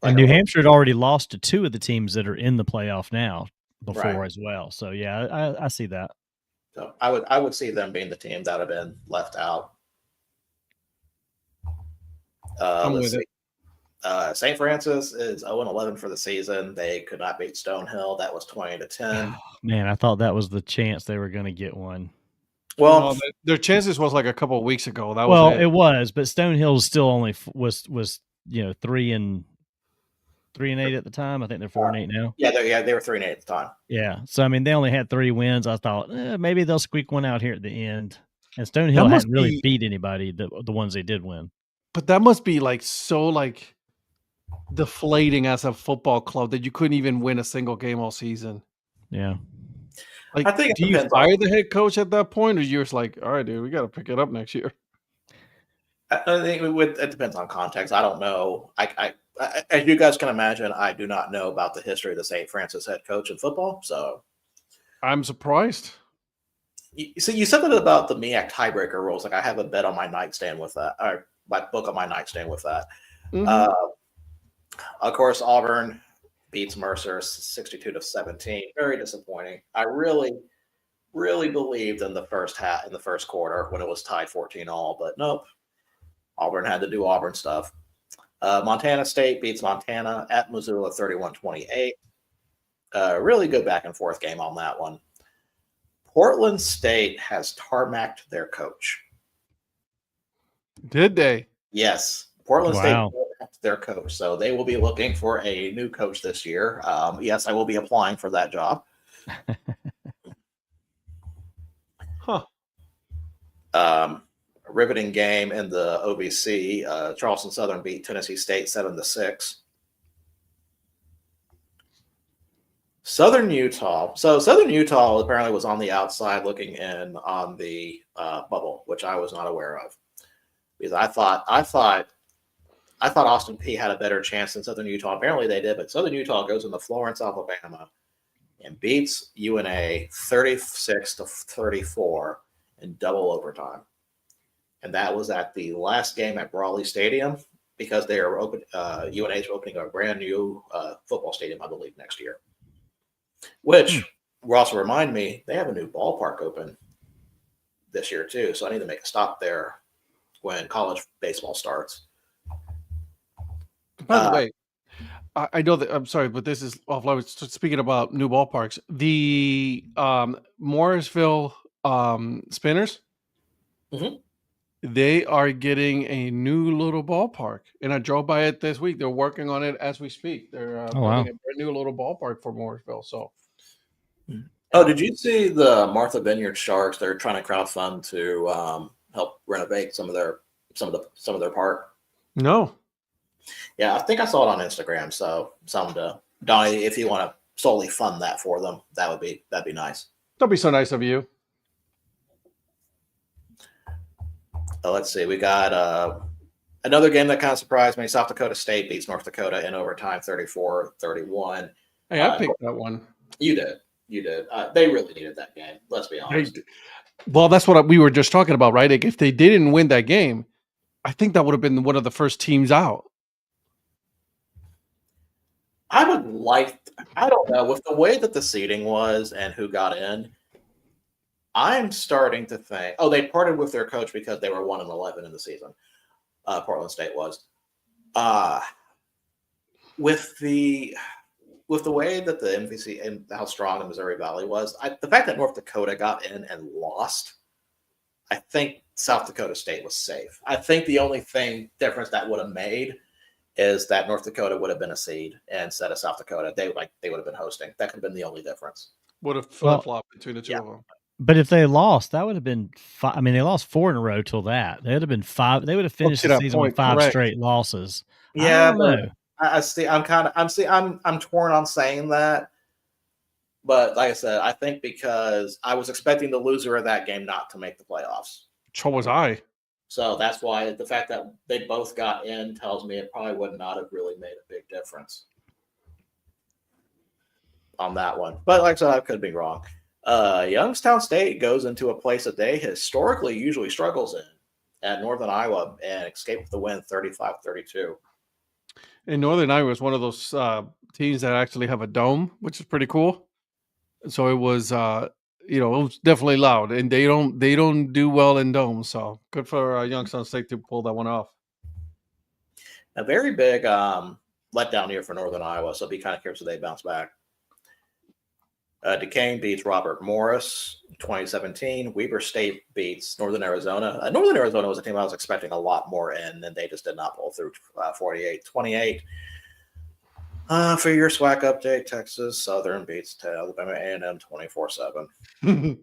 And New Hampshire had already lost to 2 of the teams that are in the playoff now before as well. So yeah, I see that. So I would see them being the team that have been left out. Let's see. St. Francis is 0-11 for the season. They could not beat Stonehill. That was 20-10. Man, I thought that was the chance they were going to get one. Well, their chances was like a couple of weeks ago. It was, but Stonehill still only was 3-8 at the time. I think they're 4-8 now. Yeah, they were 3-8 at the time. Yeah, so I mean, they only had 3 wins. I thought maybe they'll squeak one out here at the end. And Stonehill hadn't really beat anybody. The ones they did win. But that must be so deflating as a football club that you couldn't even win a single game all season. Yeah. Like, I think do you fire the head coach at that point, or you're just like, all right, dude, we got to pick it up next year? I think it depends on context. I don't know. I as you guys can imagine, I do not know about the history of the St. Francis head coach in football. So I'm surprised. You said that about the MEAC tiebreaker rules. Like I have a bet on my nightstand with that, or my book on my nightstand with that. Mm-hmm. Of course, Auburn beats Mercer 62-17. Very disappointing. I really, really believed in the first quarter when it was tied 14-all, but nope. Auburn had to do Auburn stuff. Montana State beats Montana at Missoula 31-28. Really good back and forth game on that one. Portland State has tarmacked their coach. Did they? Yes. Portland State tarmacked their coach. So they will be looking for a new coach this year. Yes, I will be applying for that job. Riveting game in the OVC. Charleston Southern beat Tennessee State 7-6. Southern Utah. So Southern Utah apparently was on the outside looking in on the bubble, which I was not aware of. Because I thought Austin Peay had a better chance than Southern Utah. Apparently they did, but Southern Utah goes into Florence, Alabama, and beats UNA 36-34 in double overtime. And that was at the last game at Brawley Stadium because they are open. UNA is opening a brand new football stadium, I believe, next year. Which will also remind me they have a new ballpark open this year too. So I need to make a stop there when college baseball starts. By the way, I know that I'm sorry, but this is offline. Speaking about new ballparks, the Morrisville Spinners. Mm-hmm. They are getting a new little ballpark, and I drove by it this week. They're working on it as we speak. They're building a brand new little ballpark for Morrisville. So Oh, did you see the Martha Vineyard Sharks? They're trying to crowdfund to help renovate some of their park. No. Yeah, I think I saw it on Instagram. So something to Donnie, if you want to solely fund that for them, that'd be nice. Don't be so nice of you. Let's see. We got another game that kind of surprised me. South Dakota State beats North Dakota in overtime, 34-31. Hey, I picked that one. You did. They really needed that game. Let's be honest. Well, that's what we were just talking about, right? Like, if they didn't win that game, I think that would have been one of the first teams out. I don't know, with the way that the seeding was and who got in, I'm starting to think, they parted with their coach because they were 1-11 in the season. Portland State was. With the way that the MVC and how strong the Missouri Valley was, the fact that North Dakota got in and lost, I think South Dakota State was safe. I think the only difference that would have made is that North Dakota would have been a seed instead of South Dakota. They would have been hosting. That could have been the only difference. Would have flip-flopped between the two of them. But if they lost, that would have been five. I mean, they lost 4 in a row till that. They would have been 5. They would have finished the season with 5 straight losses. Yeah, I don't know. I see. I'm torn on saying that, but like I said, I think because I was expecting the loser of that game not to make the playoffs. So was I. So that's why the fact that they both got in tells me it probably would not have really made a big difference on that one. But like I said, I could be wrong. Youngstown State goes into a place that they historically usually struggles in at Northern Iowa and escaped with the win 35-32. And Northern Iowa is one of those teams that actually have a dome, which is pretty cool. So it was, it was definitely loud, and they don't do well in domes. So good for Youngstown State to pull that one off. A very big letdown here for Northern Iowa, so be kind of curious if they bounce back. Duquesne beats Robert Morris 2017. Weber State beats Northern Arizona. Northern Arizona was a team I was expecting a lot more in, and they just did not pull through 48-28. For your SWAC update, Texas Southern beats Alabama A&M 24-7.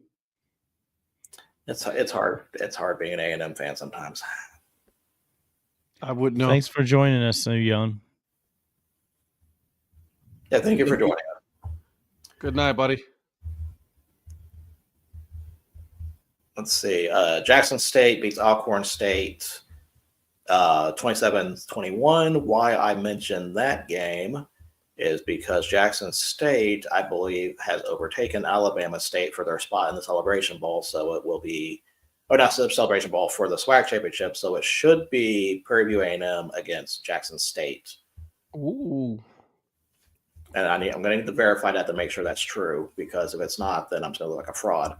It's hard. It's hard being an A&M fan sometimes. I wouldn't know. Thanks for joining us, so young. Yeah, thank you for joining us. Good night, buddy. Let's see. Jackson State beats Alcorn State 27-21. Why I mentioned that game is because Jackson State, I believe, has overtaken Alabama State for their spot in the Celebration Bowl. So it will be, not the Celebration Bowl, for the SWAC Championship. So it should be Prairie View A&M against Jackson State. Ooh. And I'm going to need to verify that to make sure that's true, because if it's not, then I'm going to look like a fraud.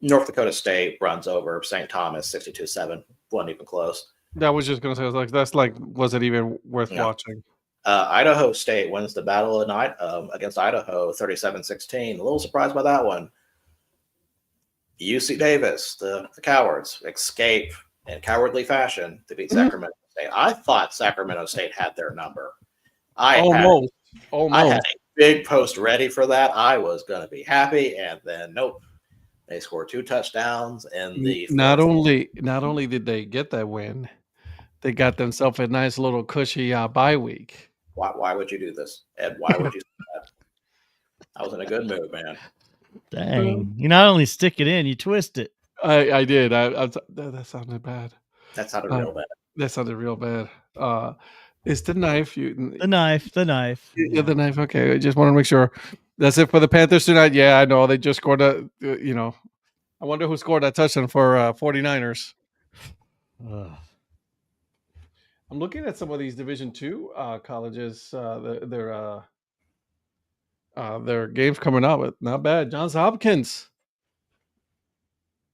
North Dakota State runs over St. Thomas 62-7. Wasn't even close. That was just going to say, was it even worth watching? Idaho State wins the battle of night against Idaho 37-16. A little surprised by that one. UC Davis, the Cowards, escape in cowardly fashion to beat Sacramento State. I thought Sacramento State had their number. I had a big post ready for that. I was going to be happy, and then nope. They scored 2 touchdowns, and not only did they get that win, they got themselves a nice little cushy bye week. Why would you do this, Ed? Why would you do that? I was in a good mood, man. Dang! You not only stick it in, you twist it. I did. That sounded bad. That sounded real bad. That sounded real bad. It's the knife. The knife. Yeah, the knife. Okay, I just want to make sure. That's it for the Panthers tonight. Yeah, I know they just scored I wonder who scored that touchdown for 49ers. I'm looking at some of these Division II colleges. Their games coming up. Not bad. Johns Hopkins.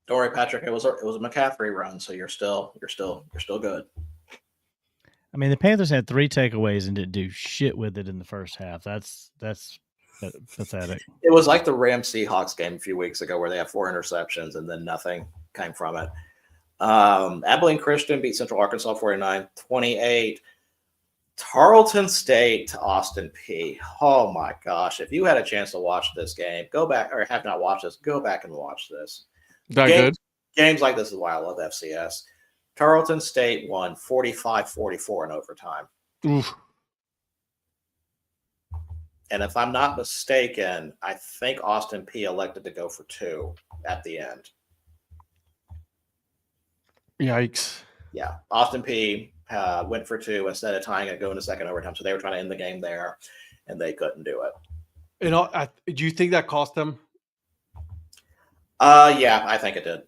Don't worry, Patrick. It was a McCaffrey run, so you're still good. I mean, the Panthers had 3 takeaways and didn't do shit with it in the first half. That's pathetic. It was like the Rams Seahawks game a few weeks ago where they had 4 interceptions and then nothing came from it. Abilene Christian beat Central Arkansas 49-28. Tarleton State to Austin P. Oh my gosh! If you had a chance to watch this game, go back, or have not watched this, go back and watch this. That good? Games like this is why I love FCS. Tarleton State won 45-44 in overtime. Oof. And if I'm not mistaken, I think Austin P elected to go for 2 at the end. Yikes. Yeah, Austin P went for 2 instead of tying it, going to second overtime. So they were trying to end the game there, and they couldn't do it. You know, do you think that cost them? Yeah, I think it did.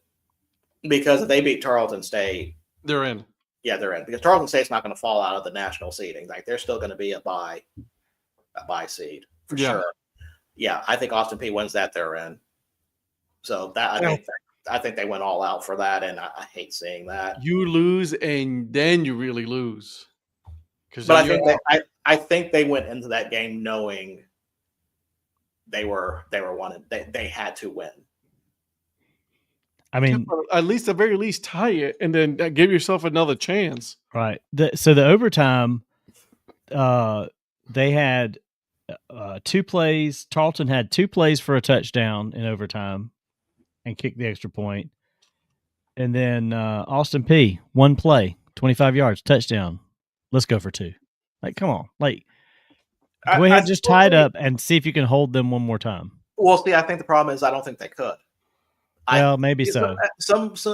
Because if they beat Tarleton State, They're in. yeah, they're in. Because Tarleton State's not going to fall out of the national seeding. Like they're still going to be a bye seed for sure. Yeah, I think Austin P wins that, they're in. So that I think they went all out for that, and I hate seeing that. You lose, and then you really lose. But I think they went into that game knowing they were wanted. They had to win. I mean, at least, at the very least, tie it, and then give yourself another chance. right. So the overtime, they had 2 plays. Tarleton had 2 plays for a touchdown in overtime and kicked the extra point. And then Austin P, 1 play, 25 yards, touchdown. Let's go for 2. Like, come on. Like, go ahead, just tie it up and see if you can hold them one more time. Well, see, I think the problem is I don't think they could. Well, maybe so.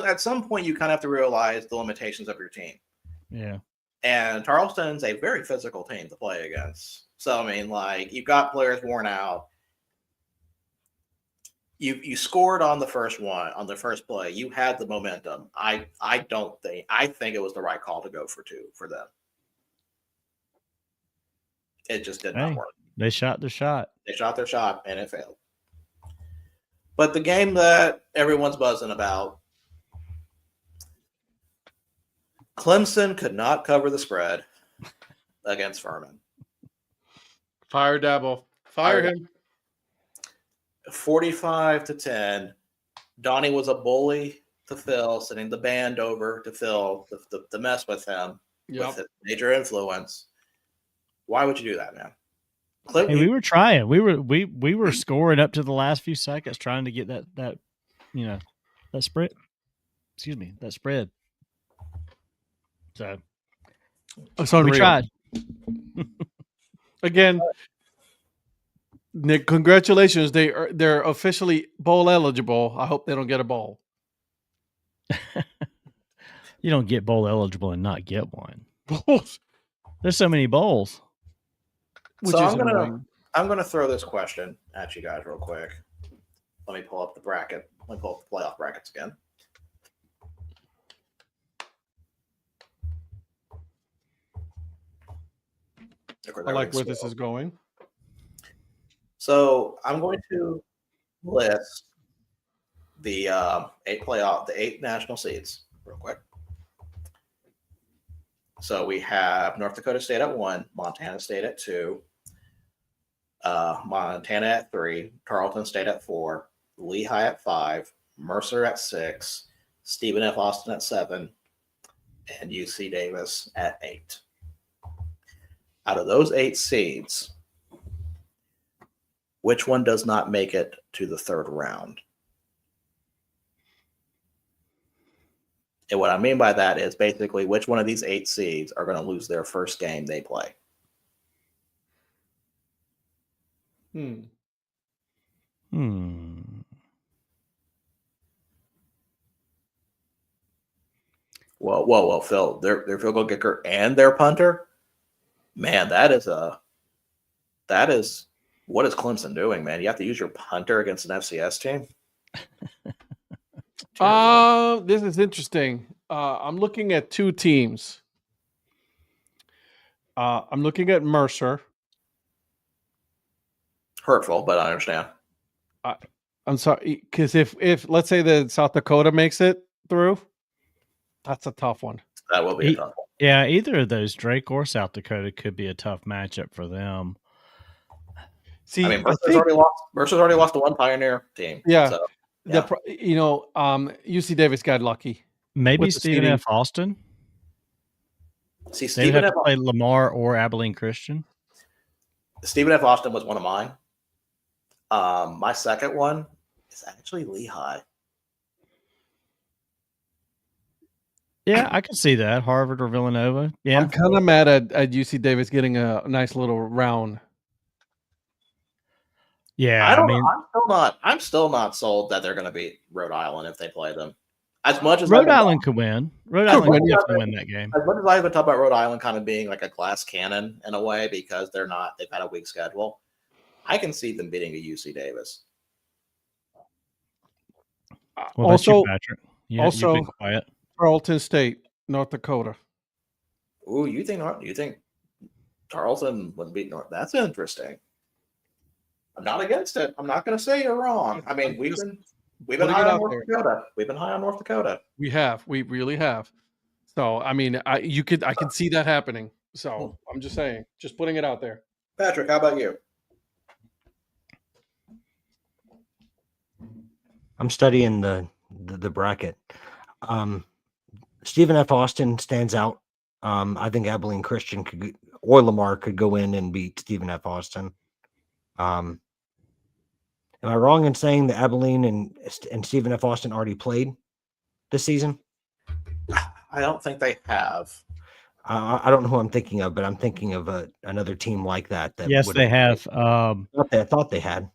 At some point, you kind of have to realize the limitations of your team. Yeah. And Tarleton's a very physical team to play against. So, I mean, like, you've got players worn out. You scored on the first play. You had the momentum. I think it was the right call to go for 2 for them. It just did not work. They shot their shot. They shot their shot, and it failed. But the game that everyone's buzzing about, Clemson could not cover the spread against Furman. Fire Dabo. Fire him. 45-10. Donnie was a bully to Phil, sending the band over to Phil to mess with him with his major influence. Why would you do that, man? Hey, we were trying. We were scoring up to the last few seconds, trying to get that spread. Excuse me, that spread. So it's unreal. We tried. Again, Nick, congratulations. They're officially bowl eligible. I hope they don't get a bowl. You don't get bowl eligible and not get one. There's so many bowls. So I'm gonna throw this question at you guys real quick. Let me pull up the bracket. Let me pull up the playoff brackets again. I like where this is going. So I'm going to list the 8 national seeds real quick. So we have North Dakota State at 1, Montana State at 2, Montana at 3, Tarleton State at 4, Lehigh at 5, Mercer at 6, Stephen F. Austin at 7, and UC Davis at 8. Out of those 8 seeds, which one does not make it to the 3rd round? And what I mean by that is basically which one of these 8 seeds are going to lose their first game they play. Whoa, Phil, their field goal kicker and their punter? Man, that is what is Clemson doing, man? You have to use your punter against an FCS team? This is interesting. I'm looking at 2 teams. I'm looking at Mercer. Hurtful, but I understand. I'm sorry, because if let's say that South Dakota makes it through, that's a tough one. That will be a tough one. Yeah, either of those, Drake or South Dakota, could be a tough matchup for them. See, I mean, Mercer's already lost to one Pioneer team. Yeah. So, UC Davis got lucky. Maybe Stephen F. Austin. See, They would have to play Lamar or Abilene Christian. Stephen F. Austin was one of mine. My second one is actually Lehigh. Yeah, I can see that. Harvard or Villanova. Yeah. I'm kind of mad at UC Davis getting a nice little round. Yeah, I mean, I'm still not sold that they're going to beat Rhode Island if they play them. As much as Rhode Island could win. Rhode Island could definitely win that game. As much as I've been talking about Rhode Island kind of being like a glass cannon in a way because they've had a weak schedule, I can see them beating a UC Davis. What about you, Patrick? You've been quiet. Tarleton State, North Dakota. Ooh, you think Tarleton would beat North? That's interesting. I'm not against it. I'm not going to say you're wrong. I mean, we've been high on North Dakota. We've been high on North Dakota. We really have. So I mean, I can see that happening. So I'm just saying, just putting it out there. Patrick, how about you? I'm studying the bracket. Stephen F. Austin stands out. I think Abilene Christian or Lamar could go in and beat Stephen F. Austin. Am I wrong in saying that Abilene and Stephen F. Austin already played this season? I don't think they have. I don't know who I'm thinking of, but I'm thinking of another team like that. Yes, they have. I thought they had.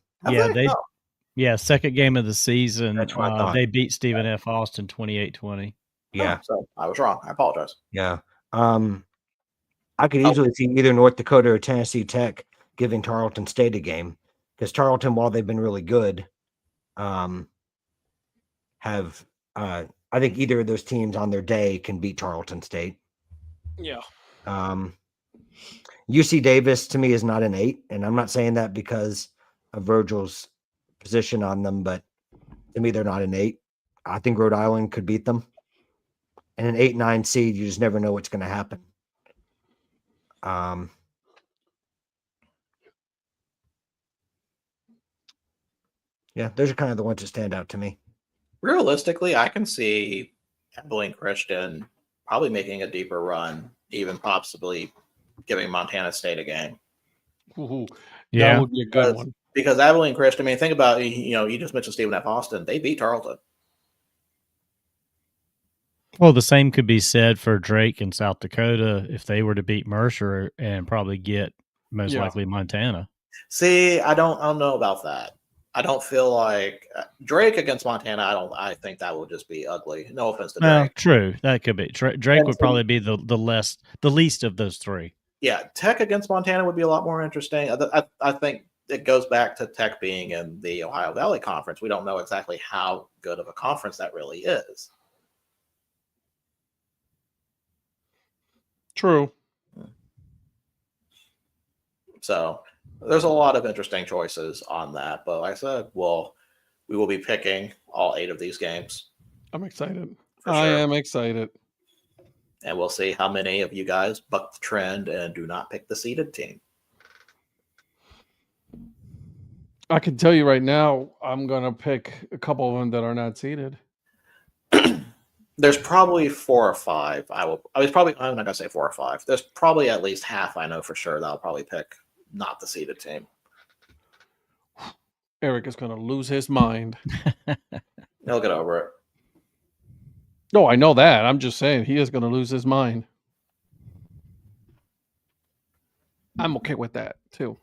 Yeah, second game of the season. That's what I thought. They beat Stephen F. Austin 28-20. Yeah. So I was wrong. I apologize. Yeah. I could easily see either North Dakota or Tennessee Tech giving Tarleton State a game because Tarleton, while they've been really good, have I think either of those teams on their day can beat Tarleton State. Yeah. UC Davis to me is not an 8, and I'm not saying that because of Virgil's position on them, but to me they're not an 8. I think Rhode Island could beat them. And an 8-9 seed, you just never know what's going to happen. Yeah, those are kind of the ones that stand out to me. Realistically, I can see Abilene Christian probably making a deeper run, even possibly giving Montana State a game. Ooh, yeah, that would be a good one. Because Abilene Christian, I mean, think about, you just mentioned Stephen F. Austin. They beat Tarleton. Well, the same could be said for Drake in South Dakota if they were to beat Mercer and probably get most likely Montana. See, I don't know about that. I don't feel like Drake against Montana. I think that would just be ugly. No offense to Drake. True, that could be. Drake would probably be the least of those three. Yeah, Tech against Montana would be a lot more interesting. I think it goes back to Tech being in the Ohio Valley Conference. We don't know exactly how good of a conference that really is. True. So there's a lot of interesting choices on that. But like I said, we will be picking all 8 of these games. I'm excited. I am excited. And we'll see how many of you guys buck the trend and do not pick the seeded team. I can tell you right now, I'm going to pick a couple of them that are not seeded. There's probably 4 or 5. I'm not going to say 4 or 5. There's probably at least half I know for sure that I'll probably pick not the seeded team. Eric is going to lose his mind. He'll get over it. No, I know that. I'm just saying he is going to lose his mind. I'm okay with that too.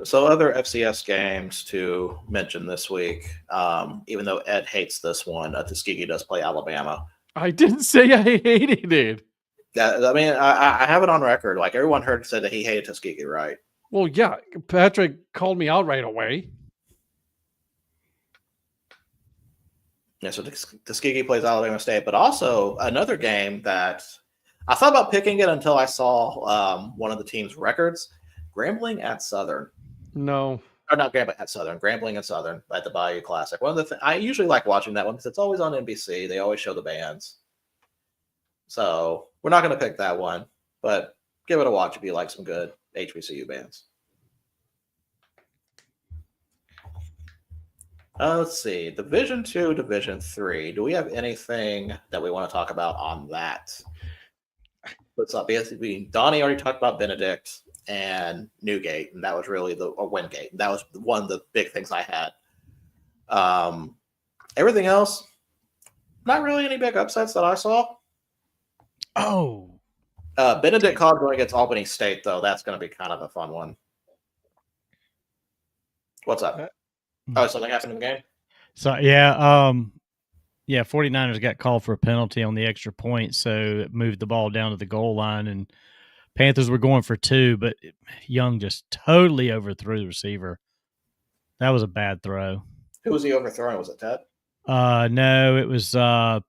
So other FCS games to mention this week, even though Ed hates this one, Tuskegee does play Alabama. I didn't say I hated it. I mean, I have it on record. Like everyone said that he hated Tuskegee, right? Well, yeah. Patrick called me out right away. Yeah, so Tuskegee plays Alabama State, but also another game that I thought about picking it until I saw one of the team's records. Grambling at Southern. No. Or not Grambling at Southern. Grambling and Southern at the Bayou Classic. One of the I usually like watching that one because it's always on NBC. They always show the bands. So we're not going to pick that one, but give it a watch if you like some good HBCU bands. Let's see. Division 2, Division 3. Do we have anything that we want to talk about on that? What's up? Donnie already talked about Benedict and Newgate, and that was really or Wingate. That was one of the big things I had. Everything else, not really any big upsets that I saw. Oh, Benedict College going against Albany State, though. That's going to be kind of a fun one. What's up? Oh, something happened in the game? so yeah, 49ers got called for a penalty on the extra point, so it moved the ball down to the goal line, and Panthers were going for 2, but Young just totally overthrew the receiver. That was a bad throw. Who was he overthrowing? Was it Ted? No, it was damn,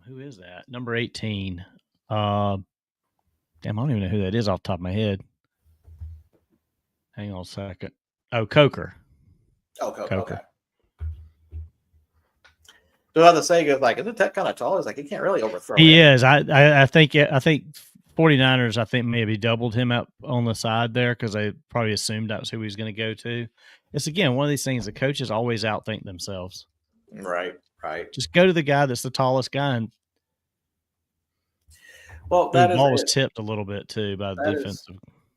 who is that? Number 18. Damn, I don't even know who that is off the top of my head. Hang on a second. Oh, Coker. Oh, Coker. Okay. So the saying is like, isn't Ted kind of tall? He's like, he can't really overthrow. He him. is. I think 49ers, I think maybe doubled him out on the side there because they probably assumed that was who he was going to go to. It's, again, one of these things the coaches always outthink themselves. Right. Just go to the guy that's the tallest guy. And well, the ball was tipped a little bit, too, by the defensive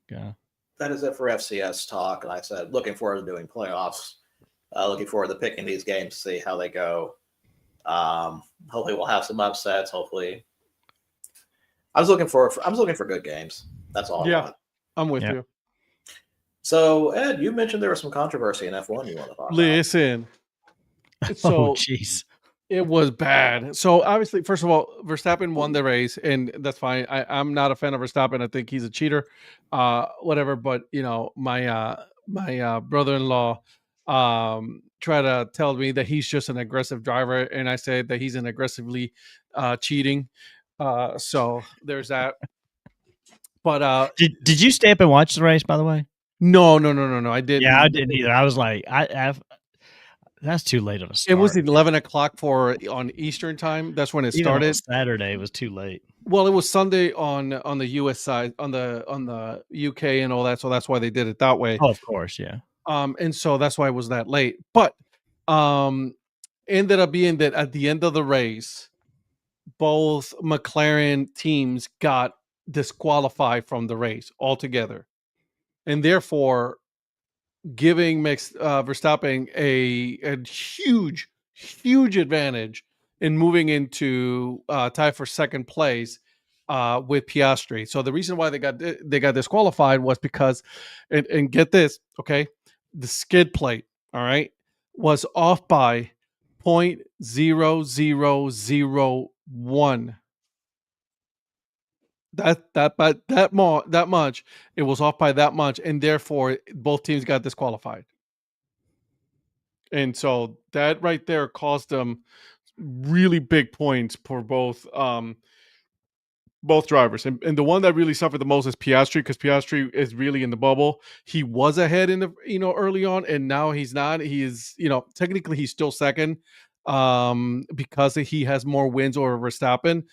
guy. That is it for FCS talk. And I said, looking forward to doing playoffs. Looking forward to picking these games to see how they go. Hopefully we'll have some upsets. Hopefully, I'm looking for good games. That's all. Yeah, I'm with you. So Ed, you mentioned there was some controversy in F1 you want to talk about. Listen, so jeez, it was bad. So obviously, first of all, Verstappen won the race, and that's fine. I'm not a fan of Verstappen. I think he's a cheater, whatever. But you know, my brother-in-law try to tell me that he's just an aggressive driver, and I said that he's an aggressively cheating. So there's that. But did you stay up and watch the race, by the way? No. I didn't. Yeah, I didn't either. I was like, that's too late of a start. It was 11 o'clock on Eastern time. That's when it started. Saturday, it was too late. Well, it was Sunday on the US side, on the UK and all that, so that's why they did it that way. Oh, of course, yeah. And so that's why it was that late. But ended up being that at the end of the race, both McLaren teams got disqualified from the race altogether, and therefore giving Verstappen a huge advantage in moving into tie for second place with Piastri. So the reason why they got disqualified was because, and get this, okay, the skid plate, all right, was off by 0.0001. That much, it was off by that much, and therefore both teams got disqualified. And so that right there cost them really big points for both drivers. And the one that really suffered the most is Piastri, because Piastri is really in the bubble. He was ahead in the early on, and now he's not. He is, technically he's still second because he has more wins over Verstappen.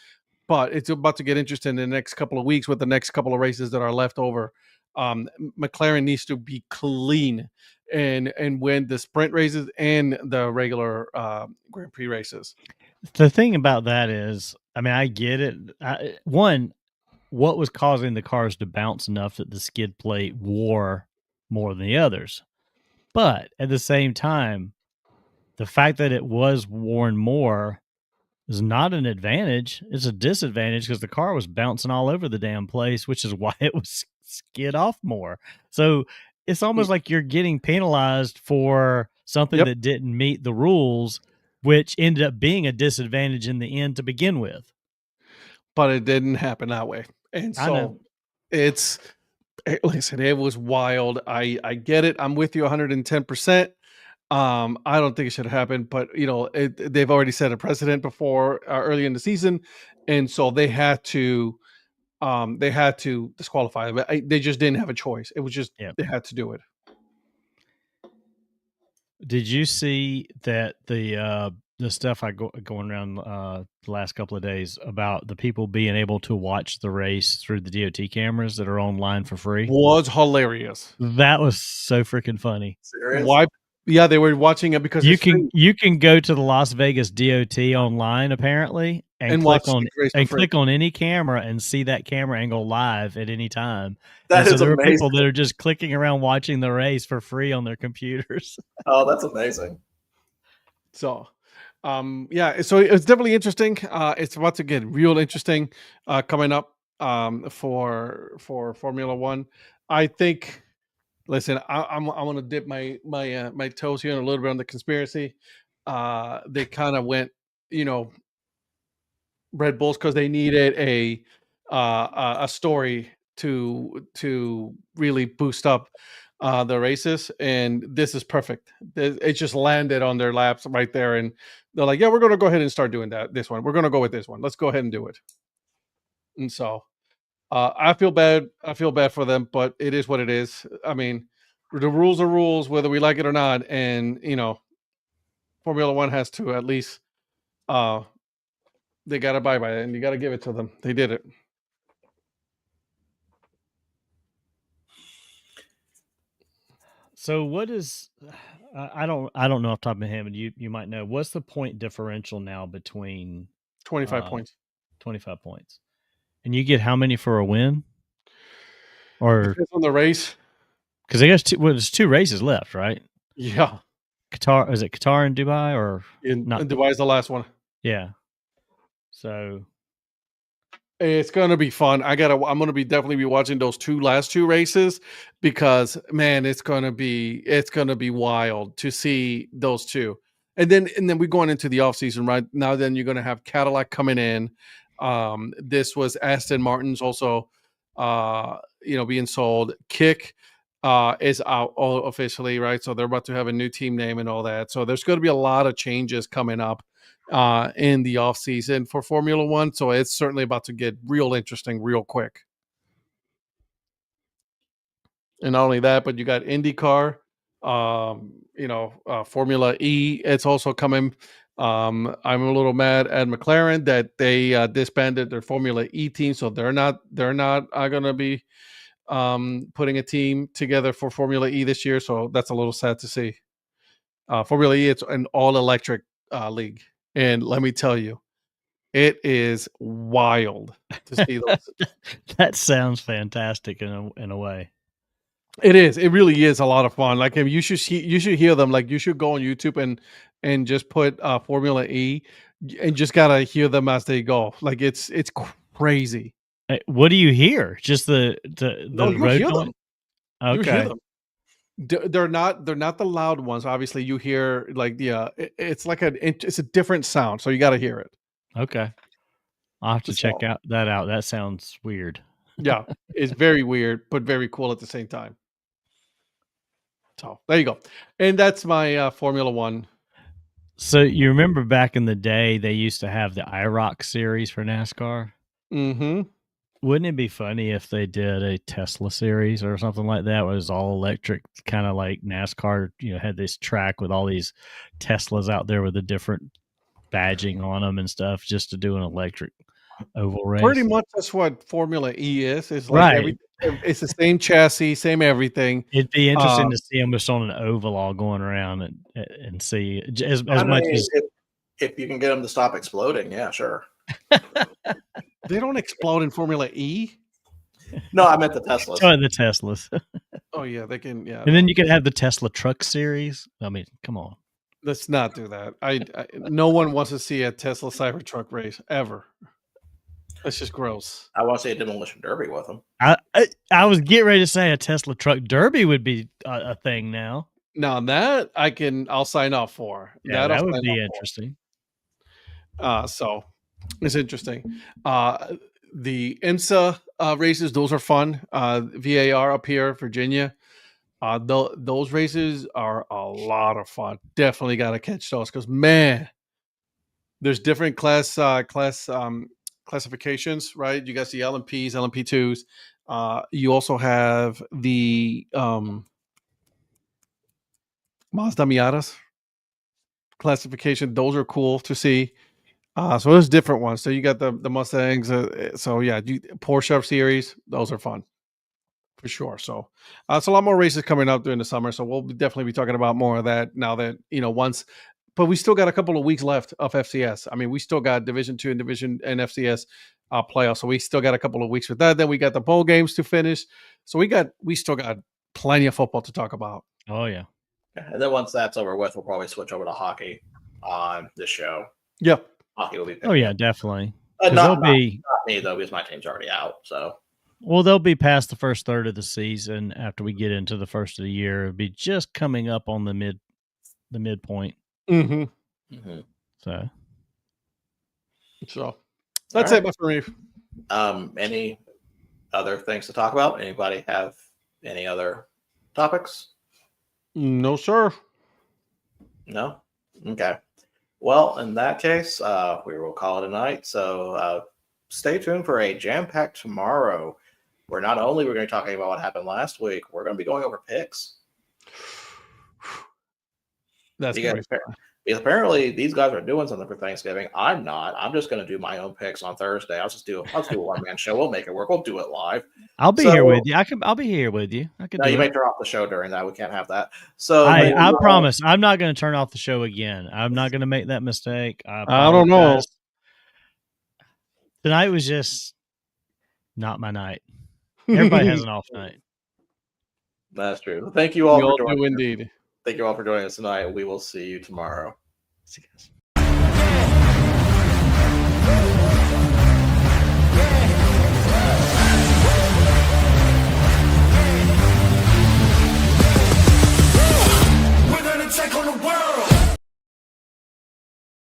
But it's about to get interesting in the next couple of weeks with the next couple of races that are left over. McLaren needs to be clean and win the sprint races and the regular Grand Prix races. The thing about that is, I mean, I get it. One, what was causing the cars to bounce enough that the skid plate wore more than the others? But at the same time, the fact that it was worn more is not an advantage. It's a disadvantage because the car was bouncing all over the damn place, which is why it was skid off more. So it's almost like you're getting penalized for something that didn't meet the rules, which ended up being a disadvantage in the end to begin with. But it didn't happen that way. And so listen, it was wild. I get it. I'm with you 110%. I don't think it should have happened, but they've already set a precedent before early in the season, and so they had to disqualify. But they just didn't have a choice. It was just they had to do it. Did you see that the stuff going around the last couple of days about the people being able to watch the race through the DOT cameras that are online for free? Was hilarious. That was so freaking funny. Serious? Yeah, they were watching it because You it's can free you can go to the Las Vegas DOT online apparently and watch click on the race for and free. click on any camera and see that camera angle live at any time. That And so is there are amazing. people that are just clicking around watching the race for free on their computers. Oh, that's amazing. So, yeah, so it's definitely interesting. It's about to get real interesting coming up for Formula One. I think. Listen, I'm going to dip my toes here in a little bit on the conspiracy. They kind of went, Red Bulls because they needed a story to really boost up the races, and this is perfect. It just landed on their laps right there, and they're like, "Yeah, we're going to go ahead and start doing that. This one, we're going to go with this one. Let's go ahead and do it." And so, I feel bad. I feel bad for them, but it is what it is. I mean, the rules are rules, whether we like it or not, and Formula One has to at least they got to buy by it, and you got to give it to them. They did it. So what is I don't know off the top of my head, but you might know what's the point differential now between 25 points. 25 points. And you get how many for a win? Or Depends on the race. because I guess there's 2 races left, right? Yeah. Qatar, is it Qatar and Dubai or not? And Dubai's the last one. Yeah. So It's gonna be fun. I'm gonna be definitely be watching those last two races because man, it's gonna be wild to see those two. And then we're going into the off season right now. Then you're gonna have Cadillac coming in. This was Aston Martin's also being sold. Kick is out officially, right? So they're about to have a new team name and all that. So there's going to be a lot of changes coming up in the off season for Formula One. So it's certainly about to get real interesting real quick. And not only that, but you got IndyCar, Formula E. It's also coming. I'm a little mad at McLaren that they disbanded their Formula E team, so they're not going to be putting a team together for Formula E this year. So that's a little sad to see. Formula E, it's an all electric league, and let me tell you, it is wild to see those. that sounds fantastic in a way. It is. It really is a lot of fun. Like you should hear them. Like you should go on YouTube and just put Formula E, and just gotta hear them as they go. Like it's crazy. What do you hear? Just the you road hear noise? them. Okay. You hear them. They're not the loud ones. Obviously, you hear like it's like it's a different sound, so you got to hear it. Okay. I'll have to check that out. That sounds weird. Yeah, it's very weird, but very cool at the same time. So there you go. And that's my Formula One. So you remember back in the day, they used to have the IROC series for NASCAR? Mm-hmm. Wouldn't it be funny if they did a Tesla series or something like that? It was all electric, kind of like NASCAR, had this track with all these Teslas out there with a different badging on them and stuff, just to do an electric oval race. Pretty much that's what Formula E is. It's like right. It's the same chassis, same everything. It'd be interesting to see them just on an oval all going around and see as much as if you can get them to stop exploding. Yeah, sure. They don't explode in Formula E. No, I meant the Teslas. Oh, the Teslas. Oh yeah, they can. Yeah, and then you could have the Tesla truck series. I mean, come on. Let's not do that. I no one wants to see a Tesla Cybertruck race ever. That's just gross. I want to see a demolition derby with them. I was getting ready to say a Tesla truck derby would be a thing now. Now that I'll sign up for. Yeah, that would be interesting. So it's interesting. The IMSA races, those are fun. VAR up here, Virginia. Those races are a lot of fun. Definitely got to catch those because man, there's different classifications, right? You got the LMPs, LMP2s. You also have the Mazda Miatas classification. Those are cool to see. So there's different ones. So you got the Mustangs. So yeah, Porsche series. Those are fun. for sure. So it's a lot more races coming up during the summer. So we'll definitely be talking about more of that now that, but we still got a couple of weeks left of FCS. I mean, we still got Division II and Division and FCS playoffs. So we still got a couple of weeks with that. Then we got the bowl games to finish. So we still got plenty of football to talk about. Oh yeah. And then once that's over with, we'll probably switch over to hockey on the show. Yep. Hockey will be. Oh yeah, definitely. Not Not me though, because my team's already out. So. Well, they'll be past the first third of the season after we get into the first of the year. It'll be just coming up on the midpoint. Mm-hmm. Mm-hmm. So that's it for me. Any other things to talk about? Anybody have any other topics? No, sir. No? Okay. Well, in that case, we will call it a night. So stay tuned for a jam-packed tomorrow, where not only we're going to be talking about what happened last week, we're going to be going over picks. That's because apparently these guys are doing something for Thanksgiving. I'm not. I'm just going to do my own picks on Thursday. I'll do a one-man show. We'll make it work. We'll do it live. I'll be here with you. I'll be here with you. No, you may turn off the show during that. We can't have that. So I promise I'm not going to turn off the show again. I'm not going to make that mistake. I don't know. Tonight was just not my night. Everybody has an off night. That's true. Thank you all for joining us. Indeed. Thank you all for joining us tonight. We will see you tomorrow. See you guys.